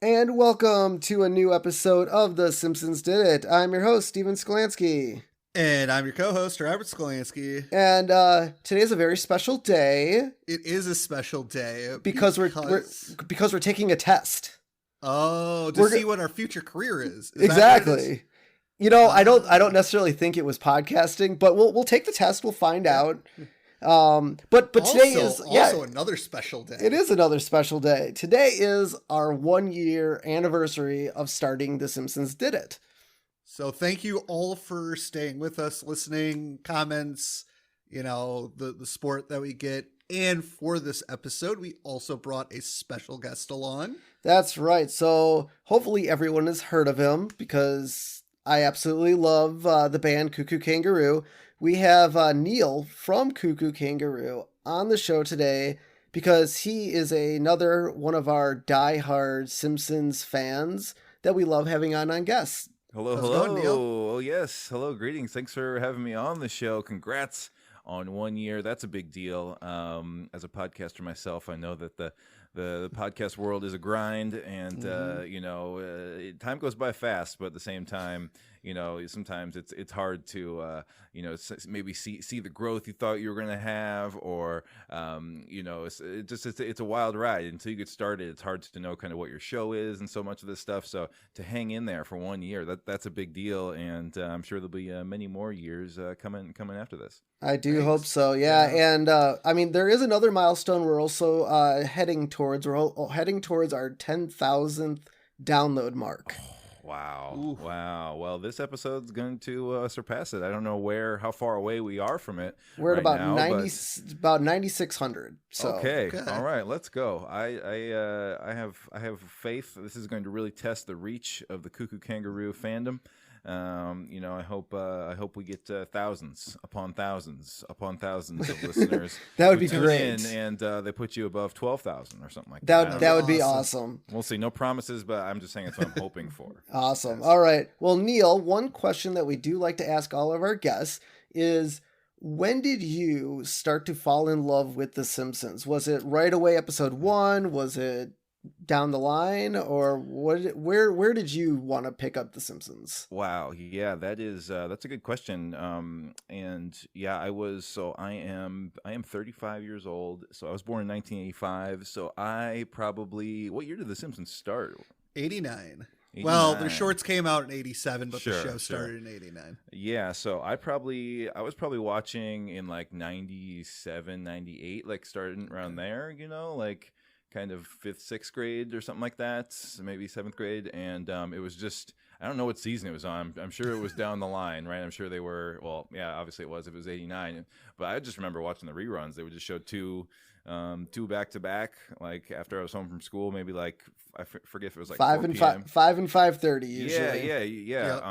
And welcome to a new episode of The Simpsons Did It. I'm your host, Steven Skolansky. And I'm your co-host, Robert Skolansky. And today's a very special day. It is a special day because we're taking a test. Oh, to see what our future career is. Exactly. You know, I don't necessarily think it was podcasting, but we'll take the test. We'll find out. But today is also another special day. It is another special day. Today is our 1-year anniversary of starting The Simpsons Did It. So thank you all for staying with us, listening, comments, you know, the support that we get. And for this episode, we also brought a special guest along. That's right. So hopefully everyone has heard of him because I absolutely love the band Cuckoo Kangaroo. We have Neil from Cuckoo Kangaroo on the show today because he is another one of our diehard Simpsons fans that we love having on guests. Hello. Going, Neil? Oh, yes. Hello, greetings. Thanks for having me on the show. Congrats on 1 year. That's a big deal. As a podcaster myself, I know that the podcast world is a grind, and time goes by fast. But at the same time, you know, sometimes it's hard to maybe see the growth you thought you were going to have, or it's a wild ride until you get started. It's hard to know kind of what your show is and so much of this stuff. So to hang in there for 1 year, that's a big deal, and I'm sure there'll be many more years coming after this. I do hope so, yeah. And I mean, there is another milestone we're also heading towards. We're heading towards our 10,000th download mark. Wow. Oof. Wow. Well, this episode's going to surpass it. I don't know how far away we are from it. We're at right about now, about 9,600. So okay. All right, let's go. I have faith this is going to really test the reach of the Cuckoo Kangaroo fandom. I hope we get thousands upon thousands upon thousands of listeners. That would be tune great. in, and they put you above 12,000 or something like that. That would be awesome. We'll see. No promises, but I'm just saying it's what I'm hoping for. Awesome. All right. Well, Neil, one question that we do like to ask all of our guests is, when did you start to fall in love with The Simpsons? Was it right away, episode 1? Was it down the line, or where did you want to pick up The Simpsons? Wow, yeah, that's a good question. And yeah, I am 35 years old, so I was born in 1985. So what year did The Simpsons start? 89. 89. Well, the shorts came out in 87, but Sure, the show sure. started in 89. Yeah, so I was probably watching in like 97, 98, like starting around there, you know, like kind of 5th, 6th grade or something like that, maybe 7th grade. And it was just, I don't know what season it was on. I'm sure it was down the line, right? I'm sure they were, well, yeah, obviously it was if it was 89. But I just remember watching the reruns. They would just show two back to back, like after I was home from school, maybe like, I forget if it was like 5 4 and p.m. 5 and 5:30 usually. Yeah. Yep.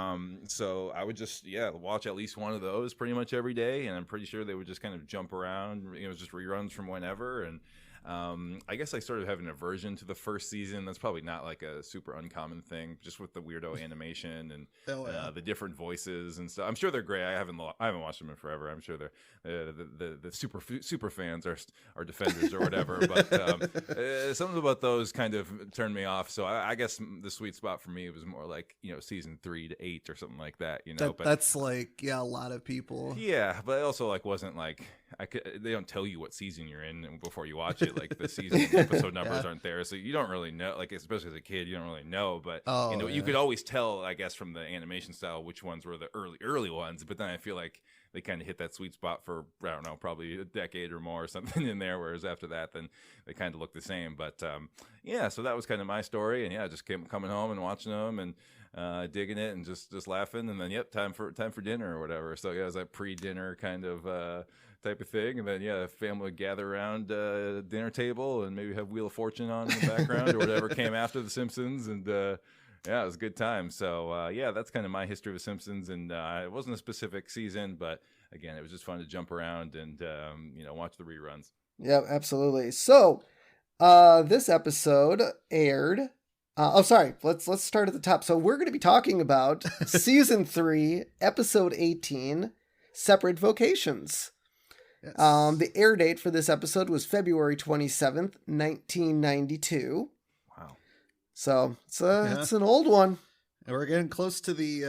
So I would just watch at least one of those pretty much every day, and I'm pretty sure they would just kind of jump around, you know, just reruns from whenever. And I guess I sort of have an aversion to the first season. That's probably not like a super uncommon thing, just with the weirdo animation and the different voices and stuff. I'm sure they're great. I haven't watched them in forever. I'm sure they're the super fans are defenders or whatever. But something about those kind of turned me off. So I guess the sweet spot for me was more like, you know, season 3 to 8 or something like that. You know, That's like, yeah, a lot of people. Yeah, but it also like wasn't like they don't tell you what season you're in before you watch it. Like the season episode numbers aren't there, so you don't really know. Like especially as a kid, you don't really know. But you could always tell, I guess, from the animation style which ones were the early ones. But then I feel like they kind of hit that sweet spot for, I don't know, probably a decade or more or something in there. Whereas after that, then they kind of look the same. But yeah, so that was kind of my story, and yeah, just coming home and watching them and digging it and just laughing, and then time for dinner or whatever. So yeah, it was that pre-dinner kind of type of thing, and then yeah, family would gather around dinner table and maybe have Wheel of Fortune on in the background or whatever came after The Simpsons, and yeah, it was a good time. So yeah, that's kind of my history with Simpsons, and it wasn't a specific season, but again, it was just fun to jump around and watch the reruns. Yeah, absolutely. So this episode aired. Let's start at the top. So we're going to be talking about season 3, episode 18, Separate Vocations. Yes. The air date for this episode was February 27th, 1992. Wow. So it's an old one. And we're getting close to the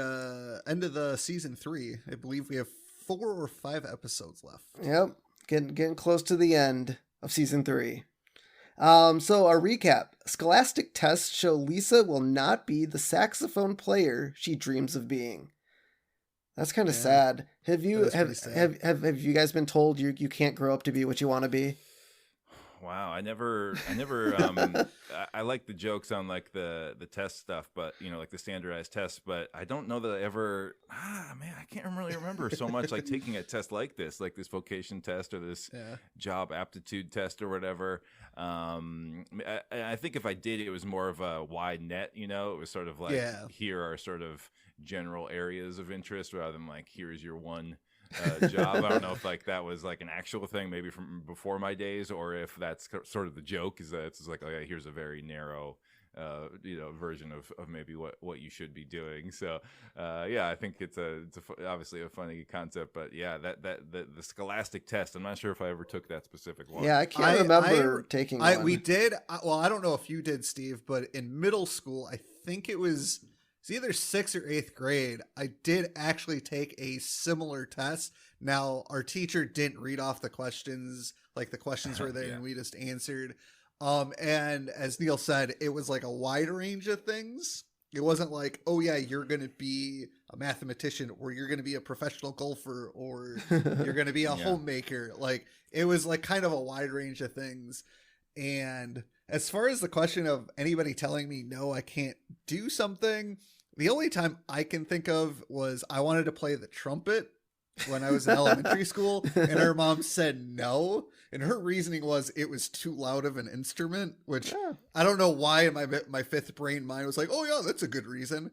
end of the season 3. I believe we have 4 or 5 episodes left. Yep. Getting close to the end of season 3. So a recap. Scholastic tests show Lisa will not be the saxophone player she dreams of being. That's kind of sad. Have you guys been told you can't grow up to be what you want to be? Wow, I never I like the jokes on like the test stuff, but like the standardized tests, but I don't know that I ever I can't really remember so much like taking a test like this vocation test or this job aptitude test or whatever. I think if I did, it was more of a wide net, it was sort of like here are sort of general areas of interest rather than like here's your one job. I don't know if like that was like an actual thing maybe from before my days, or if that's sort of the joke is that it's like, okay, here's a very narrow version of maybe what you should be doing. So I think it's obviously a funny concept, but the scholastic test, I'm not sure if I ever took that specific one. I can't remember taking one. We did, well, I don't know if you did, Steve, but in middle school I think it was either 6th or 8th grade, I did actually take a similar test. Now, our teacher didn't read off the questions, like the questions were there and we just answered. And as Neil said, it was like a wide range of things. It wasn't like, oh yeah, you're going to be a mathematician, or you're going to be a professional golfer, or you're going to be a homemaker. Like, it was like kind of a wide range of things. And as far as the question of anybody telling me, no, I can't do something, the only time I can think of was I wanted to play the trumpet when I was in elementary school, and her mom said no. And her reasoning was it was too loud of an instrument, which I don't know why in my 5th brain mind was like, oh yeah, that's a good reason.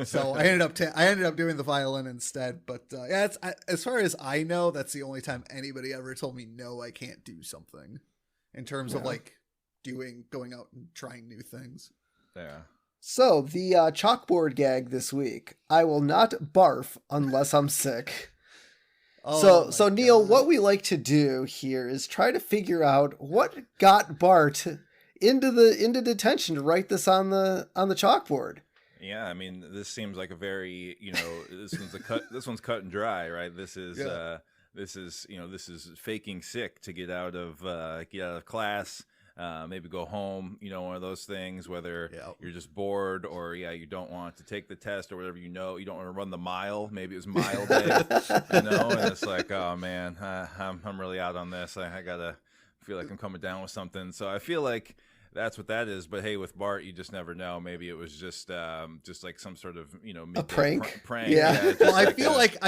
So I ended up doing the violin instead. But as far as I know, that's the only time anybody ever told me no, I can't do something in terms of like going out and trying new things. Yeah. So, the chalkboard gag this week. I will not barf unless I'm sick. So Neil, what we like to do here is try to figure out what got Bart into detention to write this on the chalkboard. Yeah, I mean, this seems like a very, this one's cut and dry, right? This is faking sick to get out of class. Maybe go home, one of those things, whether you're just bored or, you don't want to take the test or whatever, you don't want to run the mile. Maybe it was mile day, and it's like, oh man, I'm really out on this. I feel like I'm coming down with something. So I feel like that's what that is. But hey, with Bart, you just never know. Maybe it was just like some sort of, a prank. Prank. Yeah. Well, I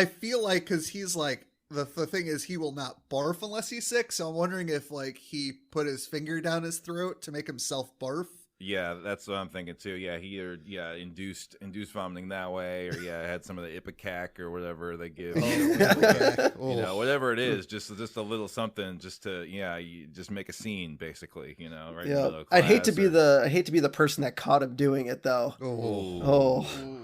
feel like, cause he's like, the thing is he will not barf unless he's sick. So I'm wondering if like he put his finger down his throat to make himself barf. Yeah, that's what I'm thinking too. Yeah, he induced vomiting that way, or had some of the ipecac or whatever they give. Whatever it is, just a little something, just to you just make a scene, basically. Right. Yeah, I'd hate to be the person that caught him doing it though. Oh. Man.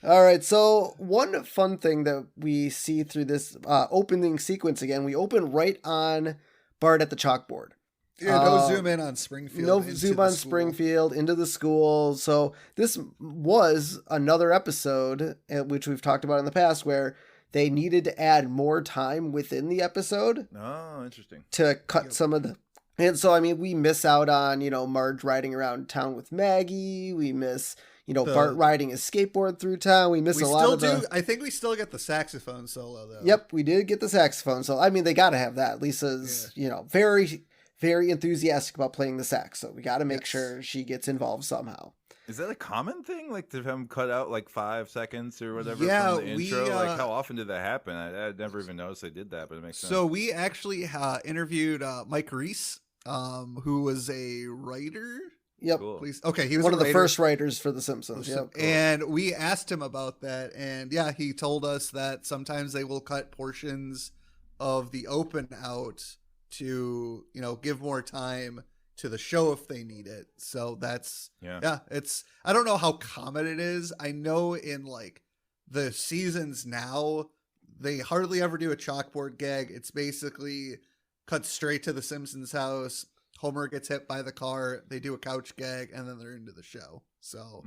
All right, so one fun thing that we see through this opening sequence again, we open right on Bart at the chalkboard. Yeah, no zoom in on Springfield. No zoom on Springfield into the school. So this was another episode, which we've talked about in the past, where they needed to add more time within the episode. Oh, interesting. To cut some of the... And so, I mean, we miss out on, Marge riding around town with Maggie. We miss... Bart riding his skateboard through town. We miss a lot of the... I think we still get the saxophone solo, though. Yep, we did get the saxophone solo. I mean, they got to have that. Lisa's, very, very enthusiastic about playing the sax, so we got to make sure she gets involved somehow. Is that a common thing? Like, to have them cut out, like, 5 seconds or whatever from the intro? Like, how often did that happen? I never even noticed they did that, but it makes sense. So we actually interviewed Mike Reese, who was a writer... Yep. Cool. Okay, he was one of the first writers for The Simpsons. Yep. Cool. And we asked him about that, and he told us that sometimes they will cut portions of the open out to, give more time to the show if they need it. So that's it's I don't know how common it is. I know in like the seasons now, they hardly ever do a chalkboard gag. It's basically cut straight to the Simpsons house. Homer gets hit by the car. They do a couch gag, and then they're into the show. So,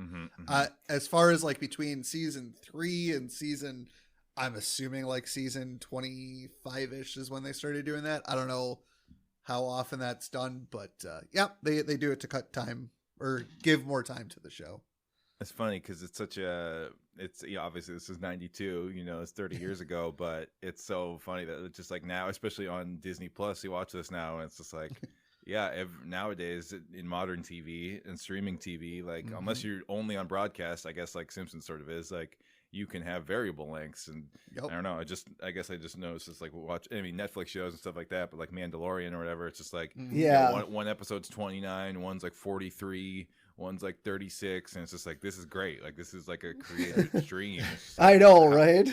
as far as like between season 3 and I'm assuming like season 25-ish is when they started doing that. I don't know how often that's done, but yeah, they do it to cut time or give more time to the show. It's funny because it's obviously this is 92, it's 30 years ago, but it's so funny that it's just like now, especially on Disney Plus, you watch this now and it's just like, yeah, nowadays in modern TV and streaming TV, like unless you're only on broadcast, I guess like Simpsons sort of is, like you can have variable lengths. And I don't know, I guess I just noticed it's like Netflix shows and stuff like that, but like Mandalorian or whatever, it's just like one episode's 29, one's like 43, one's like 36, and it's just like, this is great. Like this is like a creative dream. I know, right?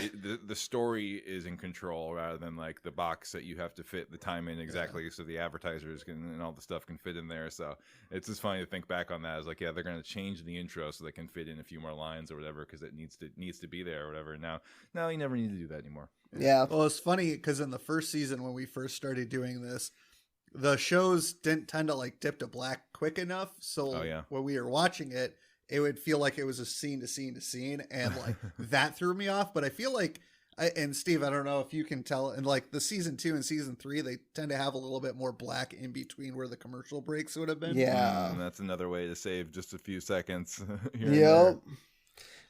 The story is in control rather than like the box that you have to fit the time in exactly, so the advertisers can and all the stuff can fit in there. So it's just funny to think back on that. It's like, yeah, they're going to change the intro so they can fit in a few more lines or whatever because it needs to be there or whatever. Now you never need to do that anymore. Yeah. Well, it's funny because in the first season when we first started doing this, the shows didn't tend to like dip to black quick enough. So when we were watching it, it would feel like it was a scene to scene to scene. And like that threw me off. But I feel like, and Steve, I don't know if you can tell, and like the season 2 and season 3, they tend to have a little bit more black in between where the commercial breaks would have been. Yeah. That's another way to save just a few seconds. Yep.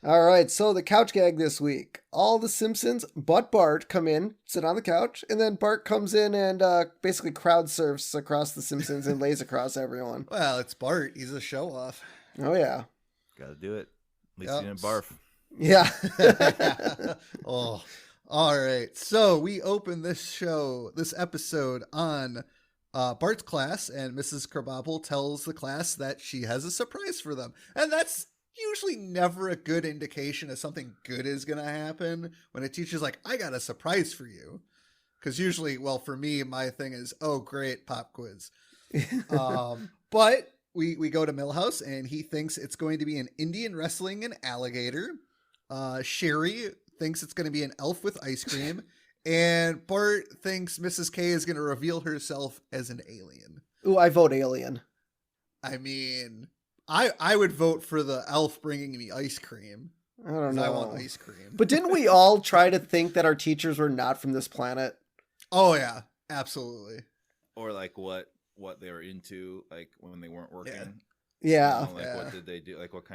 All right, so the couch gag this week. All the Simpsons but Bart come in, sit on the couch, and then Bart comes in and basically crowd surfs across the Simpsons and lays across everyone. Well, it's Bart. He's a show-off. Oh, yeah. Gotta do it. At least he didn't barf. Yeah. Oh, all right. So we open this episode on Bart's class, and Mrs. Krabappel tells the class that she has a surprise for them. And that's usually never a good indication of something good is going to happen when a teacher's like, I got a surprise for you. Because usually, well, for me, my thing is, oh, great, pop quiz. But we go to Milhouse, and he thinks it's going to be an Indian wrestling an alligator. Sherry thinks it's going to be an elf with ice cream. And Bart thinks Mrs. K is going to reveal herself as an alien. Ooh, I vote alien. I mean, I would vote for the elf bringing me ice cream. I don't know. I want ice cream. But didn't we all try to think that our teachers were not from this planet? Oh, yeah. Absolutely. Or like what they were into, like when they weren't working. Yeah. What did they do? Like what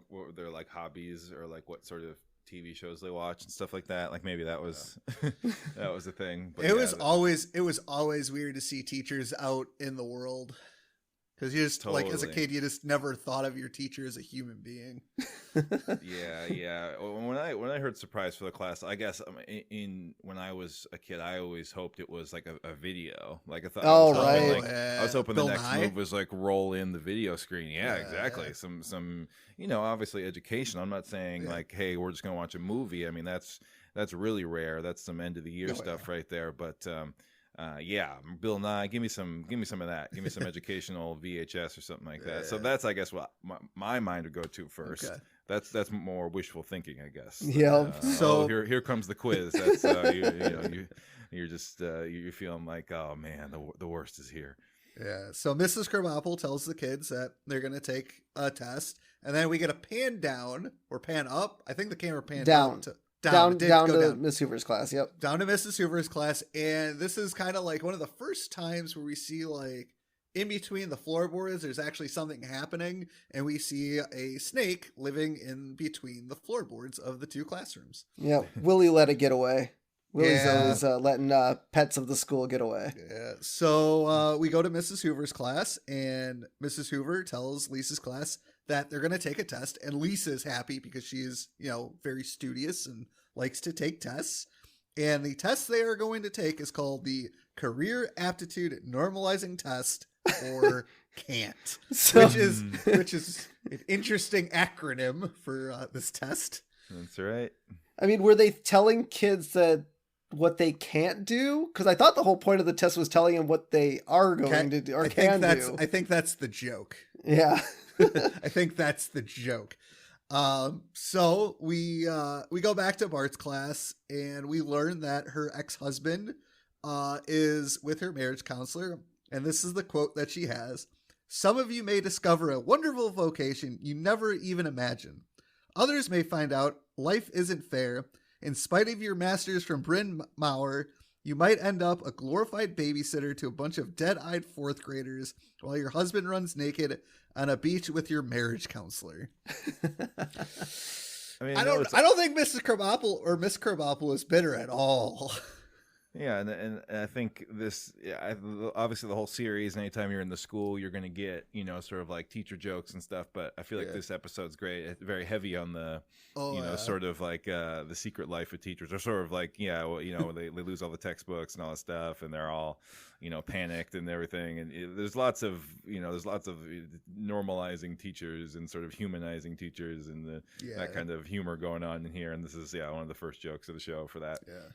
were their like hobbies, or like what sort of TV shows they watch and stuff like that. Like maybe that was that was a thing. But it was always weird to see teachers out in the world. Because you just, like, as a kid, you just never thought of your teacher as a human being. Yeah. When I heard surprise for the class, I guess when I was a kid, I always hoped it was like a video. Like I thought. I was hoping Bill the next Nye? move was like roll in the video screen. Yeah, exactly. Some obviously education. I'm not saying like, hey, we're just gonna watch a movie. I mean, that's really rare. That's some end of the year stuff right there. But Bill Nye, give me some of that. Give me some educational VHS or something like that. So that's, I guess, what my mind would go to first. Okay. That's more wishful thinking, I guess. Yeah. So here comes the quiz. That's you're just you're feeling like, oh man, the worst is here. Yeah. So Mrs. Krabappel tells the kids that they're going to take a test, and then we get a pan down or pan up. I think the camera panned down. Down to Miss Hoover's class. Yep. Down to Mrs. Hoover's class. And this is kind of like one of the first times where we see, like, in between the floorboards, there's actually something happening. And we see a snake living in between the floorboards of the two classrooms. Yep. Willie let it get away. Willie's always letting pets of the school get away. Yeah. So we go to Mrs. Hoover's class, and Mrs. Hoover tells Lisa's class that they're going to take a test, and Lisa's happy because she's, very studious and likes to take tests. And the test they are going to take is called the Career Aptitude Normalizing Test, or CANT, which is an interesting acronym for this test. That's right. I mean, were they telling kids that what they can't do? Because I thought the whole point of the test was telling them what they are going to do or can do. I think that's the joke. Yeah. I think that's the joke. So we go back to Bart's class and we learn that her ex-husband is with her marriage counselor, and this is the quote that she has: "Some of you may discover a wonderful vocation you never even imagined. Others may find out life isn't fair. In spite of your masters from Bryn Mawr, you might end up a glorified babysitter to a bunch of dead-eyed fourth graders while your husband runs naked on a beach with your marriage counselor." I mean, I don't think Mrs. Krabappel or Miss Krabappel is bitter at all. Yeah, and I think this, obviously the whole series, anytime you're in the school, you're going to get, sort of like teacher jokes and stuff. But I feel like this episode's great. It's very heavy on the, sort of like the secret life of teachers. They're sort of like, they lose all the textbooks and all that stuff, and they're all, panicked and everything. And there's lots of normalizing teachers and sort of humanizing teachers and that kind of humor going on in here. And this is one of the first jokes of the show for that. Yeah.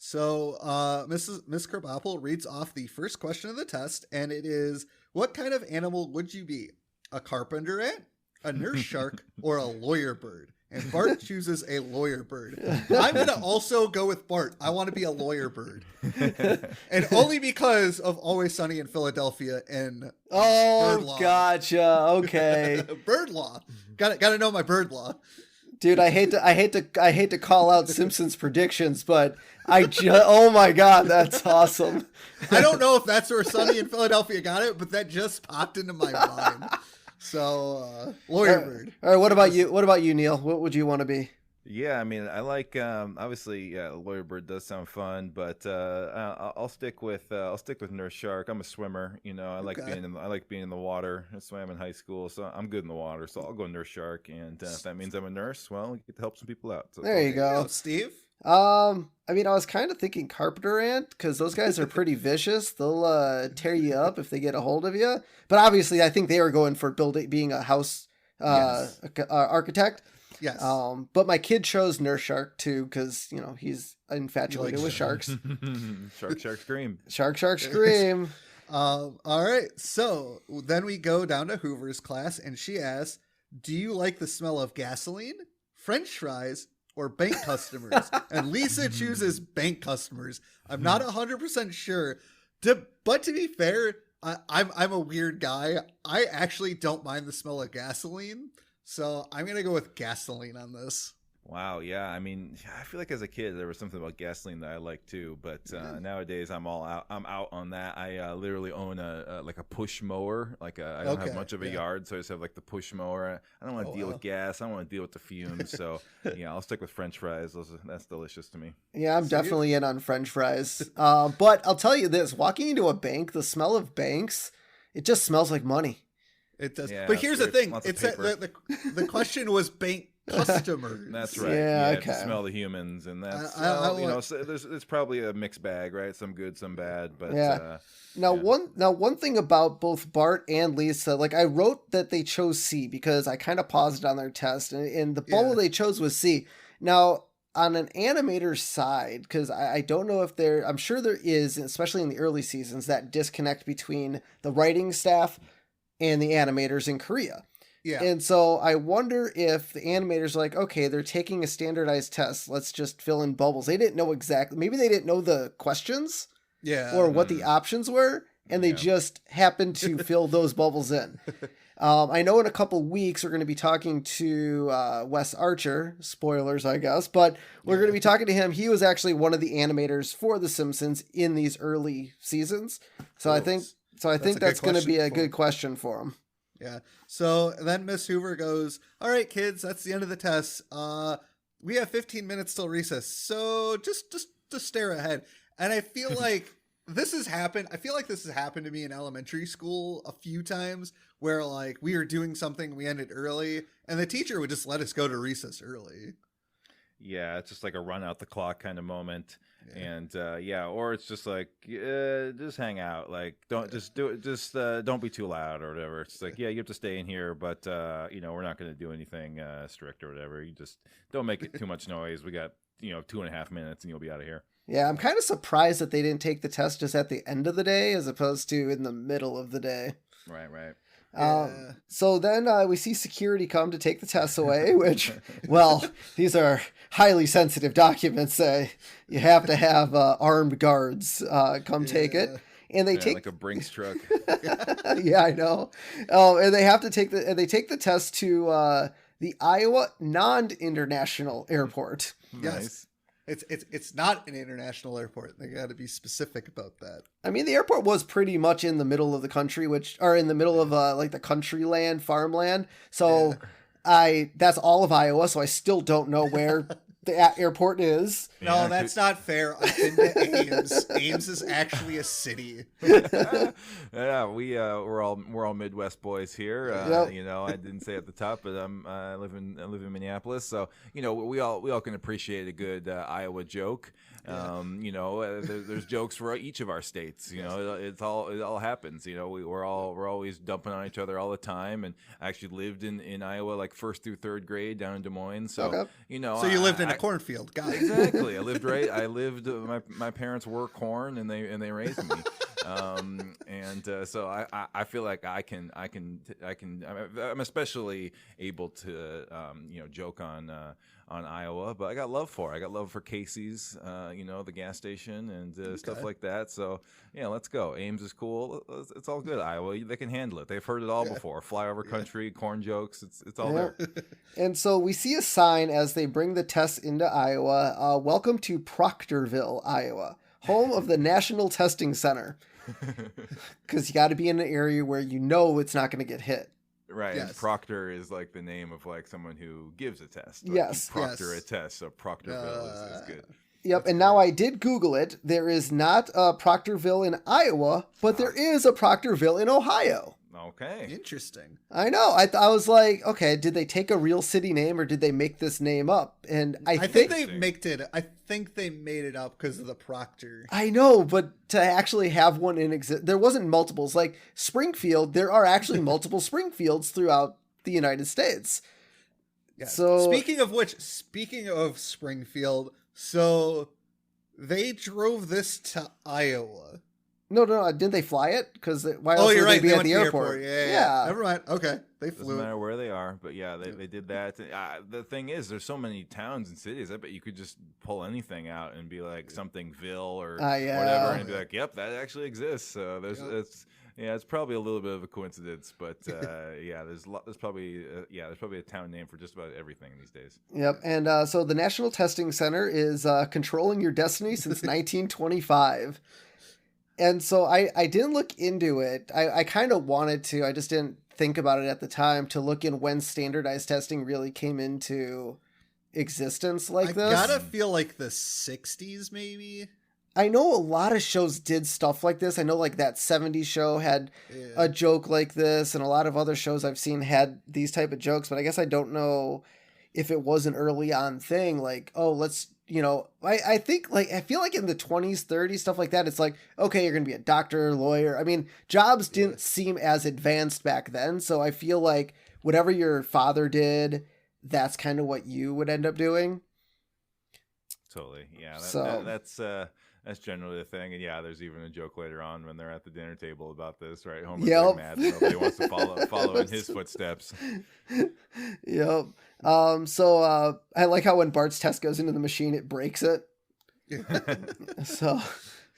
So Miss Krabappel reads off the first question of the test, and it is, what kind of animal would you be? A carpenter ant, a nurse shark, or a lawyer bird? And Bart chooses a lawyer bird. I'm going to also go with Bart. I want to be a lawyer bird. And only because of Always Sunny in Philadelphia and bird law. Gotcha. Okay. Bird law. Got to know my bird law. Dude, I hate to call out Simpsons predictions, but oh my God, that's awesome. I don't know if that's where Sunny in Philadelphia got it, but that just popped into my mind. So, lawyer bird. All right, what about you? What about you, Neil? What would you want to be? Yeah, I mean, I like obviously, lawyer bird does sound fun, but I'll stick with nurse shark. I'm a swimmer, I like being in the water. I swam in high school, so I'm good in the water. So I'll go nurse shark, and if that means I'm a nurse, well, you get to help some people out. So there you go, Steve. I mean, I was kind of thinking carpenter ant because those guys are pretty vicious. They'll tear you up if they get a hold of you. But obviously, I think they were going for being a house architect. Yes. But my kid chose nurse shark too because he's infatuated with sharks. Shark scream. Shark scream. All right. So then we go down to Hoover's class, and she asks, "Do you like the smell of gasoline, French fries, or bank customers?" And Lisa chooses bank customers. I'm not 100% sure, but to be fair, I'm a weird guy. I actually don't mind the smell of gasoline. So I'm going to go with gasoline on this. Wow. Yeah. I mean, I feel like as a kid, there was something about gasoline that I liked too, but nowadays I'm all out. I'm out on that. I literally own a push mower. I don't have much of a yard, so I just have like the push mower. I don't want to deal with gas. I don't want to deal with the fumes. So I'll stick with French fries. That's delicious to me. Yeah, I'm definitely in on French fries. But I'll tell you this, walking into a bank, the smell of banks, it just smells like money. It does. Yeah, but here's the thing. It's the question was bank customers. That's right. Yeah, okay. Smell the humans, and that's there's probably a mixed bag, right? Some good, some bad. But one thing about both Bart and Lisa, like I wrote that they chose C because I kind of paused on their test, and the bubble they chose was C. Now, on an animator's side, because I don't know if I'm sure there is, especially in the early seasons, that disconnect between the writing staff and the animators in Korea. Yeah. And so I wonder if the animators are like, okay, they're taking a standardized test. Let's just fill in bubbles. They didn't know exactly. Maybe they didn't know the questions or what the options were. And they just happened to fill those bubbles in. I know in a couple weeks, we're going to be talking to Wes Archer. Spoilers, I guess. But we're going to be talking to him. He was actually one of the animators for The Simpsons in these early seasons. So I think that's going to be a good question for him. Yeah. So then Miss Hoover goes, "All right, kids, that's the end of the test. We have 15 minutes till recess. So just stare ahead." And I feel like this has happened. I feel like this has happened to me in elementary school a few times where like we were doing something, we ended early, and the teacher would just let us go to recess early. Yeah, it's just like a run out the clock kind of moment. And or it's just like just hang out, like don't don't be too loud or whatever. It's like you have to stay in here, but we're not going to do anything strict or whatever. You just don't make it too much noise. We got 2.5 minutes and you'll be out of here. Yeah, I'm kind of surprised that they didn't take the test just at the end of the day as opposed to in the middle of the day. Right. So then we see security come to take the tests away, which, well, these are highly sensitive documents. You have to have armed guards come take it. And they take like a Brinks truck. Yeah, I know. And they have to take they take the test to the Iowa non-international airport. Nice. It's not an international airport. They got to be specific about that. I mean, the airport was pretty much in the middle of the country, in the middle of like the country land, farmland. So that's all of Iowa. So I still don't know where the airport is. No, that's not fair. I've been to Ames. Ames is actually a city. Yeah, we're all Midwest boys here. Yep. You know, I didn't say at the top, but I live in Minneapolis, so you know we all can appreciate a good Iowa joke. You know, there's jokes for each of our states. You know, it all happens. You know, we're always dumping on each other all the time. And I actually lived in Iowa like 1st through 3rd grade down in Des Moines. So you know, so you lived in a cornfield. Got it. Exactly. I lived. My parents were corn, and they raised me. So I feel like I'm especially able to you know, joke on Iowa, but I got love for Casey's, you know, the gas station and stuff like that. So yeah, let's go. Ames is cool. It's all good. Iowa, they can handle it. They've heard it all before. Flyover country, corn jokes. It's all there. And so we see a sign as they bring the tests into Iowa. Welcome to Proctorville, Iowa, home of the National Testing Center. Because you got to be in an area where you know it's not going to get hit. Right. Yes. And Proctor is like the name of like someone who gives a test. Like Yes. You proctor a test, so Proctorville is good. Yep, and now I did Google it. There is not a Proctorville in Iowa, but there is a Proctorville in Ohio. Okay. Interesting. I know. I was like, okay, did they take a real city name or did they make this name up? And I think they made it up because of the Proctor. I know, but to actually have one in exist, there wasn't multiples. Like Springfield, there are actually multiple Springfields throughout the United States. Yeah. So speaking of Springfield, so they drove this to Iowa. No, didn't they fly it? Because why else Oh, you're would right. they be They at went the to airport? Yeah. Never mind. Okay, they Doesn't flew. matter where they are, but yeah, they did that. The thing is, there's so many towns and cities. I bet you could just pull anything out and be like somethingville or whatever, and be like, "Yep, that actually exists." So it's probably a little bit of a coincidence, but yeah, there's probably a town name for just about everything these days. Yep, and so the National Testing Center is controlling your destiny since 1925. And so I didn't look into it. I kind of wanted to. I just didn't think about it at the time to look in when standardized testing really came into existence like this. I gotta feel like the 60s maybe. I know a lot of shows did stuff like this. I know like that 70s show had a joke like this, and a lot of other shows I've seen had these type of jokes, but I guess I don't know if it was an early on thing. Like, oh, let's, you know, I think like, I feel like in the 20s, 30s, stuff like that, it's like, okay, you're going to be a doctor, lawyer. I mean, jobs didn't seem as advanced back then. So I feel like whatever your father did, that's kind of what you would end up doing. Totally. Yeah. That's generally the thing. And yeah, there's even a joke later on when they're at the dinner table about this, right? Homer's very mad that nobody wants to follow in his footsteps. Yep. So I like how when Bart's test goes into the machine, it breaks it. So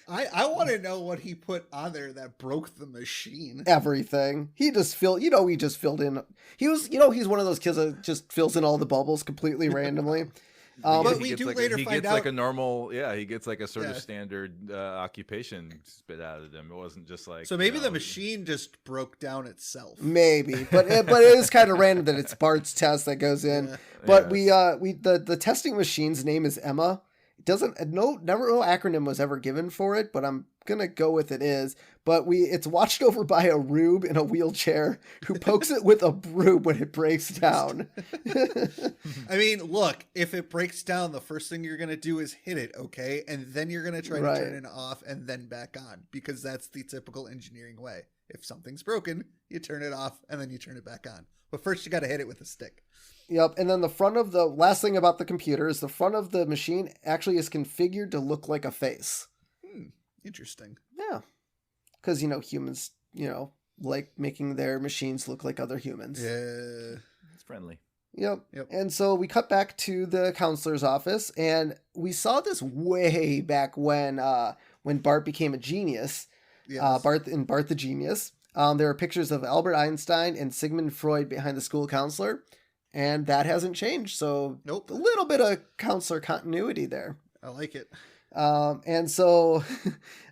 I want to know what he put on there that broke the machine. Everything. He just filled in. He's one of those kids that just fills in all the bubbles completely randomly. But we do later find out. He gets like a normal, he gets like a sort of standard occupation spit out of him. It wasn't just like. So maybe the machine just broke down itself. Maybe, but it is kind of random that it's Bart's test that goes in. Yeah. But the testing machine's name is Emma. It doesn't no acronym was ever given for it, but I'm gonna go with it is. But it's watched over by a rube in a wheelchair who pokes it with a broom when it breaks down. I mean, look, if it breaks down, the first thing you're gonna do is hit it, okay? And then you're gonna try to turn it off and then back on, because that's the typical engineering way. If something's broken, you turn it off and then you turn it back on. But first you gotta hit it with a stick. Yep, and then the front of the last thing about the computer is the front of the machine actually is configured to look like a face. Interesting. Yeah. Because, humans, like making their machines look like other humans. Yeah. It's friendly. Yep. And so we cut back to the counselor's office, and we saw this way back when Bart became a genius. Yes. Bart the Genius. There are pictures of Albert Einstein and Sigmund Freud behind the school counselor, and that hasn't changed. So Nope. A little bit of counselor continuity there. I like it. And so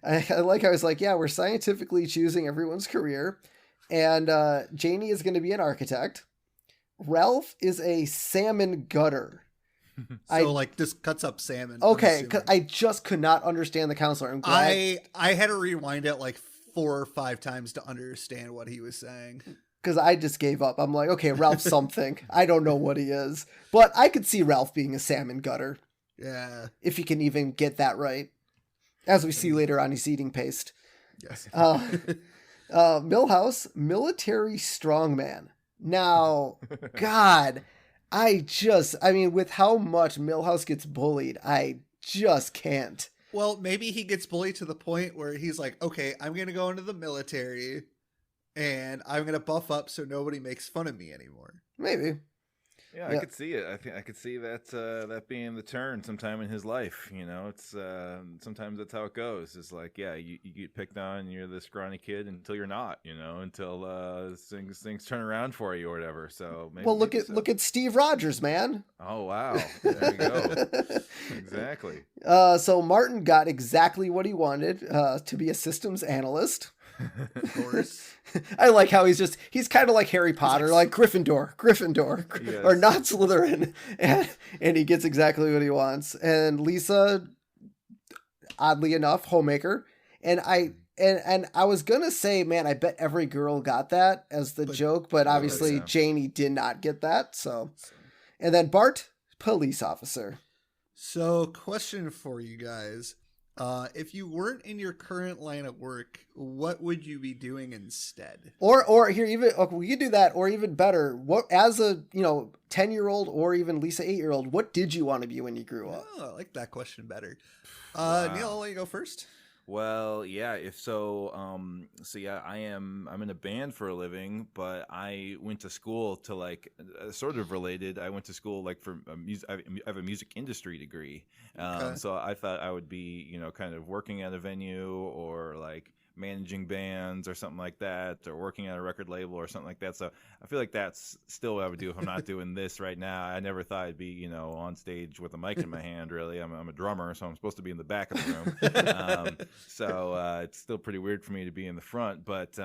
I was like, yeah, we're scientifically choosing everyone's career, and Janie is going to be an architect. Ralph is a salmon gutter. So like this cuts up salmon. Okay, because I just could not understand the counselor. I'm glad. I had to rewind it like 4 or 5 times to understand what he was saying. Because I just gave up. I'm like, okay, Ralph's something. I don't know what he is. But I could see Ralph being a salmon gutter. Yeah. If he can even get that right. As we see later on, he's eating paste. Yes. Milhouse, military strongman. Now, God, with how much Milhouse gets bullied, I just can't. Well, maybe he gets bullied to the point where he's like, okay, I'm going to go into the military and I'm going to buff up so nobody makes fun of me anymore. Maybe. Yeah, I could see it. I think I could see that being the turn sometime in his life. You know, it's sometimes that's how it goes. It's like, yeah, you get picked on, you're the scrawny kid until you're not. You know, until things turn around for you or whatever. So look at Steve Rogers, man. Oh wow, there you go. Exactly. So Martin got exactly what he wanted, to be a systems analyst. Of course. I like how he's kind of like Harry Potter, like Gryffindor, yes. or not Slytherin, and he gets exactly what he wants. And Lisa, oddly enough, homemaker. And I was gonna say, man, I bet every girl got that as the joke, but obviously Janie did not get that. So, and then Bart, police officer. So, question for you guys. If you weren't in your current line of work, what would you be doing instead? Or here, even we could do that, or even better, what as a 10-year-old or even Lisa 8-year-old, what did you want to be when you grew up? Oh, I like that question better. Wow. Neil, I'll let you go first. Well, yeah, I'm in a band for a living, but I went to school to sort of related. I went to school for music. I have a music industry degree. Okay. So I thought I would be, kind of working at a venue or managing bands or something like that, or working at a record label or something like that. So I feel like that's still what I would do if I'm not doing this right now. I never thought I'd be, on stage with a mic in my hand, really. I'm a drummer, so I'm supposed to be in the back of the room. So it's still pretty weird for me to be in the front, but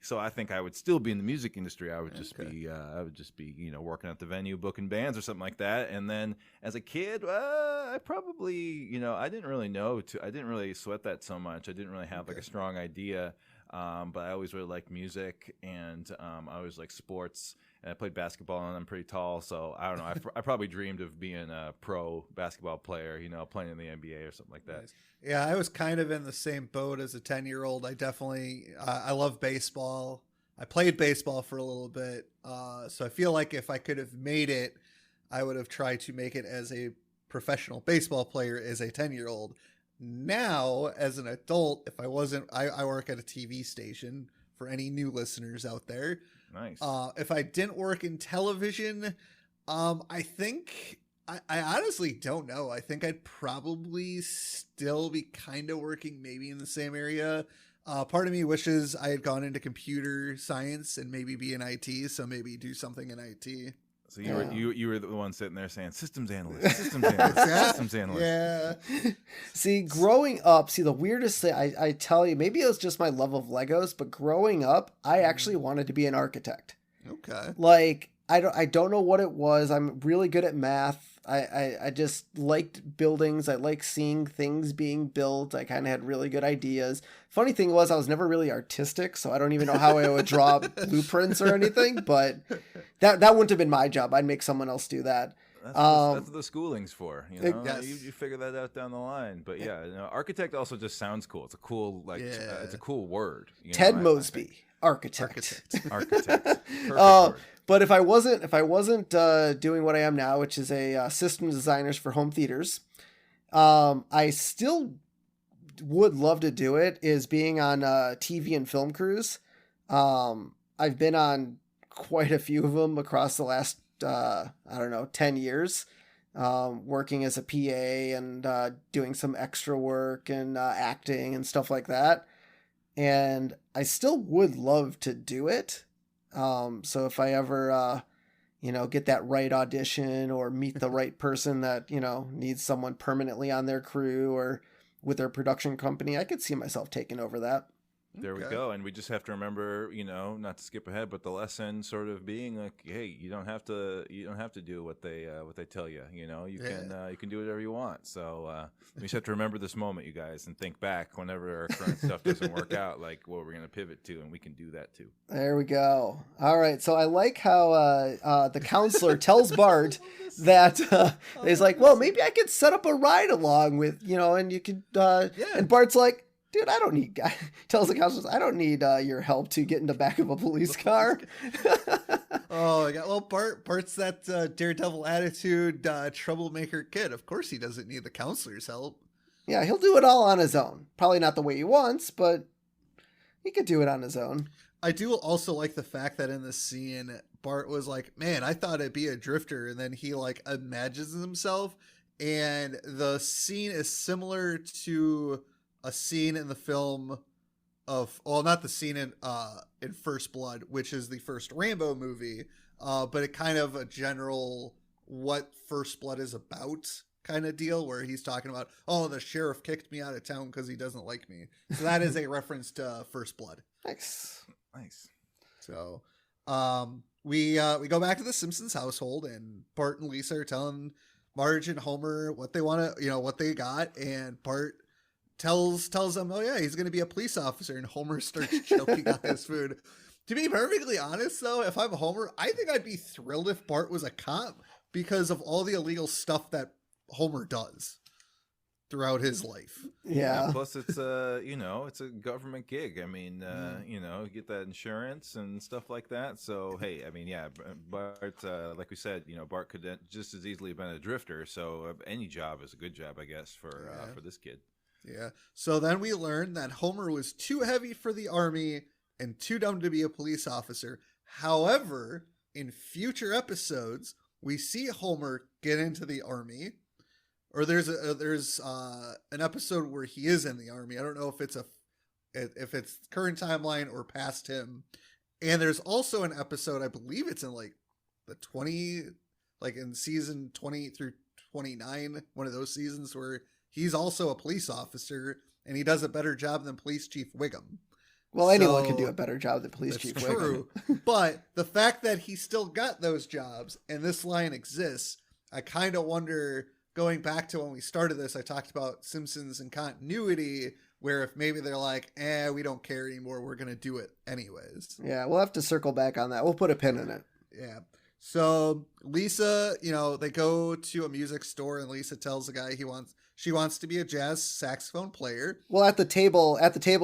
so I think I would still be in the music industry. I would just be working at the venue, booking bands or something like that. And then as a kid, I probably, I didn't really sweat that so much. I didn't really have a strong idea, but I always really liked music, and I always liked sports, and I played basketball, and I'm pretty tall, so I don't know. I probably dreamed of being a pro basketball player, playing in the NBA or something like that. Nice. Yeah, I was kind of in the same boat as a 10-year-old. I definitely, I love baseball. I played baseball for a little bit, so I feel like if I could have made it, I would have tried to make it as a professional baseball player as a 10-year-old. Now, as an adult, if I wasn't, I work at a TV station for any new listeners out there. Nice. If I didn't work in television, I think, I honestly don't know. I think I'd probably still be kind of working maybe in the same area. Part of me wishes I had gone into computer science and maybe be in IT, so maybe do something in IT. So you were the one sitting there saying systems analyst, systems analyst. Yeah. See, growing up, the weirdest thing I tell you, maybe it was just my love of Legos, but growing up, I actually wanted to be an architect. Okay. I don't know what it was. I'm really good at math. I just liked buildings. I like seeing things being built. I kind of had really good ideas. Funny thing was I was never really artistic, so I don't even know how I would draw blueprints or anything, but that wouldn't have been my job. I'd make someone else do that. That's what the schooling's for. Yes. You figure that out down the line. But yeah, architect also just sounds cool. It's a cool it's a cool word. Ted Mosby, architect. Architect. Perfect but if I wasn't doing what I am now, which is a systems designers for home theaters, I still would love to do it. Is being on TV and film crews. I've been on quite a few of them across the last, I don't know, 10 years, working as a PA and doing some extra work and acting and stuff like that. And I still would love to do it. So if I ever, get that right audition or meet the right person that, needs someone permanently on their crew or with their production company, I could see myself taking over that. There we go. And we just have to remember, not to skip ahead, but the lesson sort of being like, hey, you don't have to do what they tell you. You can do whatever you want. So we just have to remember this moment, you guys, and think back whenever our current stuff doesn't work out, like what we're going to pivot to, and we can do that too. There we go. All right. So I like how the counselor tells Bart that he's like, well, maybe I could set up a ride along with, and you could, and Bart's like, dude, I don't need, tells the counselors, I don't need your help to get in the back of a police car. Oh, my God. Well, Bart's that daredevil attitude, troublemaker kid. Of course he doesn't need the counselor's help. Yeah, he'll do it all on his own. Probably not the way he wants, but he could do it on his own. I do also like the fact that in this scene, Bart was like, man, I thought I'd be a drifter. And then he like imagines himself. And the scene is similar to a scene in the film of, well, not the scene in First Blood, which is the first Rambo movie, but it kind of a general what First Blood is about kind of deal, where he's talking about, oh, the sheriff kicked me out of town because he doesn't like me. So that is a reference to First Blood. Nice. So we go back to the Simpsons household, and Bart and Lisa are telling Marge and Homer what they want to, what they got, and Bart tells them, oh yeah, he's going to be a police officer, and Homer starts choking on his food. To be perfectly honest, though, if I'm Homer, I think I'd be thrilled if Bart was a cop because of all the illegal stuff that Homer does throughout his life. Yeah. Plus, it's it's a government gig. I mean, you get that insurance and stuff like that. So hey, I mean, yeah, Bart, like we said, Bart could just as easily have been a drifter. So any job is a good job, I guess, for this kid. Yeah. So then we learn that Homer was too heavy for the army and too dumb to be a police officer. However, in future episodes, we see Homer get into the army, or there's an episode where he is in the army. I don't know if it's current timeline or past him. And there's also an episode, I believe it's in like the 20, like in season 20 through 29, one of those seasons where he's also a police officer, and he does a better job than Police Chief Wiggum. Well, anyone can do a better job than Police Chief Wiggum. True. But the fact that he still got those jobs and this line exists, I kind of wonder, going back to when we started this, I talked about Simpsons and continuity, where if maybe they're like, we don't care anymore, we're going to do it anyways. Yeah, we'll have to circle back on that. We'll put a pin in it. Yeah. So Lisa, they go to a music store, and Lisa tells the guy she wants to be a jazz saxophone player. Well, at the table,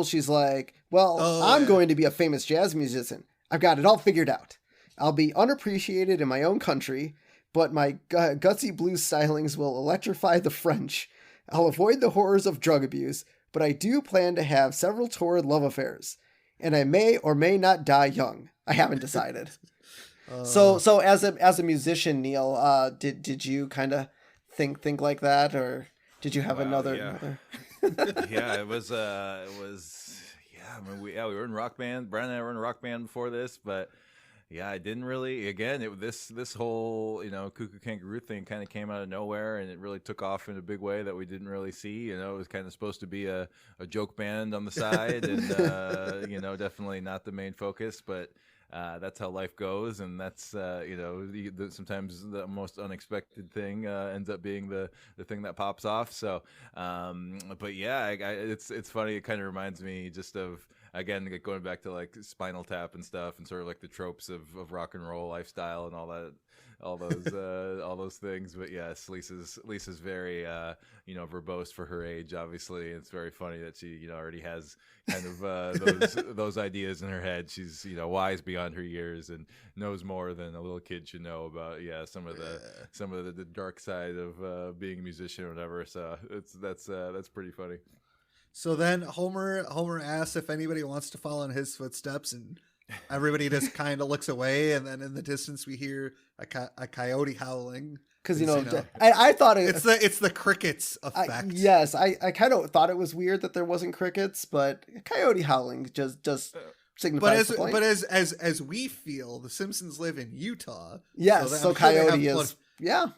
she's like, I'm going to be a famous jazz musician. I've got it all figured out. I'll be unappreciated in my own country, but my gutsy blues stylings will electrify the French. I'll avoid the horrors of drug abuse, but I do plan to have several torrid love affairs, and I may or may not die young. I haven't decided. So as a musician, Neil, did you kind of think like that, or did you have another? Yeah, it was. I mean, we were in rock band. Brandon and I were in a rock band before this, but yeah, I didn't really. Again, this whole Cuckoo Kangaroo thing kind of came out of nowhere, and it really took off in a big way that we didn't really see. It was kind of supposed to be a joke band on the side, and definitely not the main focus, but. That's how life goes, and that's sometimes the most unexpected thing ends up being the thing that pops off. So, but yeah, it's funny. It kind of reminds me just of, again, going back to like Spinal Tap and stuff, and sort of like the tropes of rock and roll lifestyle and all that. All those things. But yes, Lisa's very verbose for her age, obviously. It's very funny that she already has kind of those ideas in her head. She's wise beyond her years and knows more than a little kid should know about some of the dark side of being a musician or whatever. So that's pretty funny. So then Homer asks if anybody wants to follow in his footsteps, and everybody just kind of looks away, and then in the distance we hear a coyote howling. Because I thought it's the crickets effect. Yes, I kind of thought it was weird that there wasn't crickets, but coyote howling just signifies the point. But as we feel, the Simpsons live in Utah. Yes, so coyote is yeah,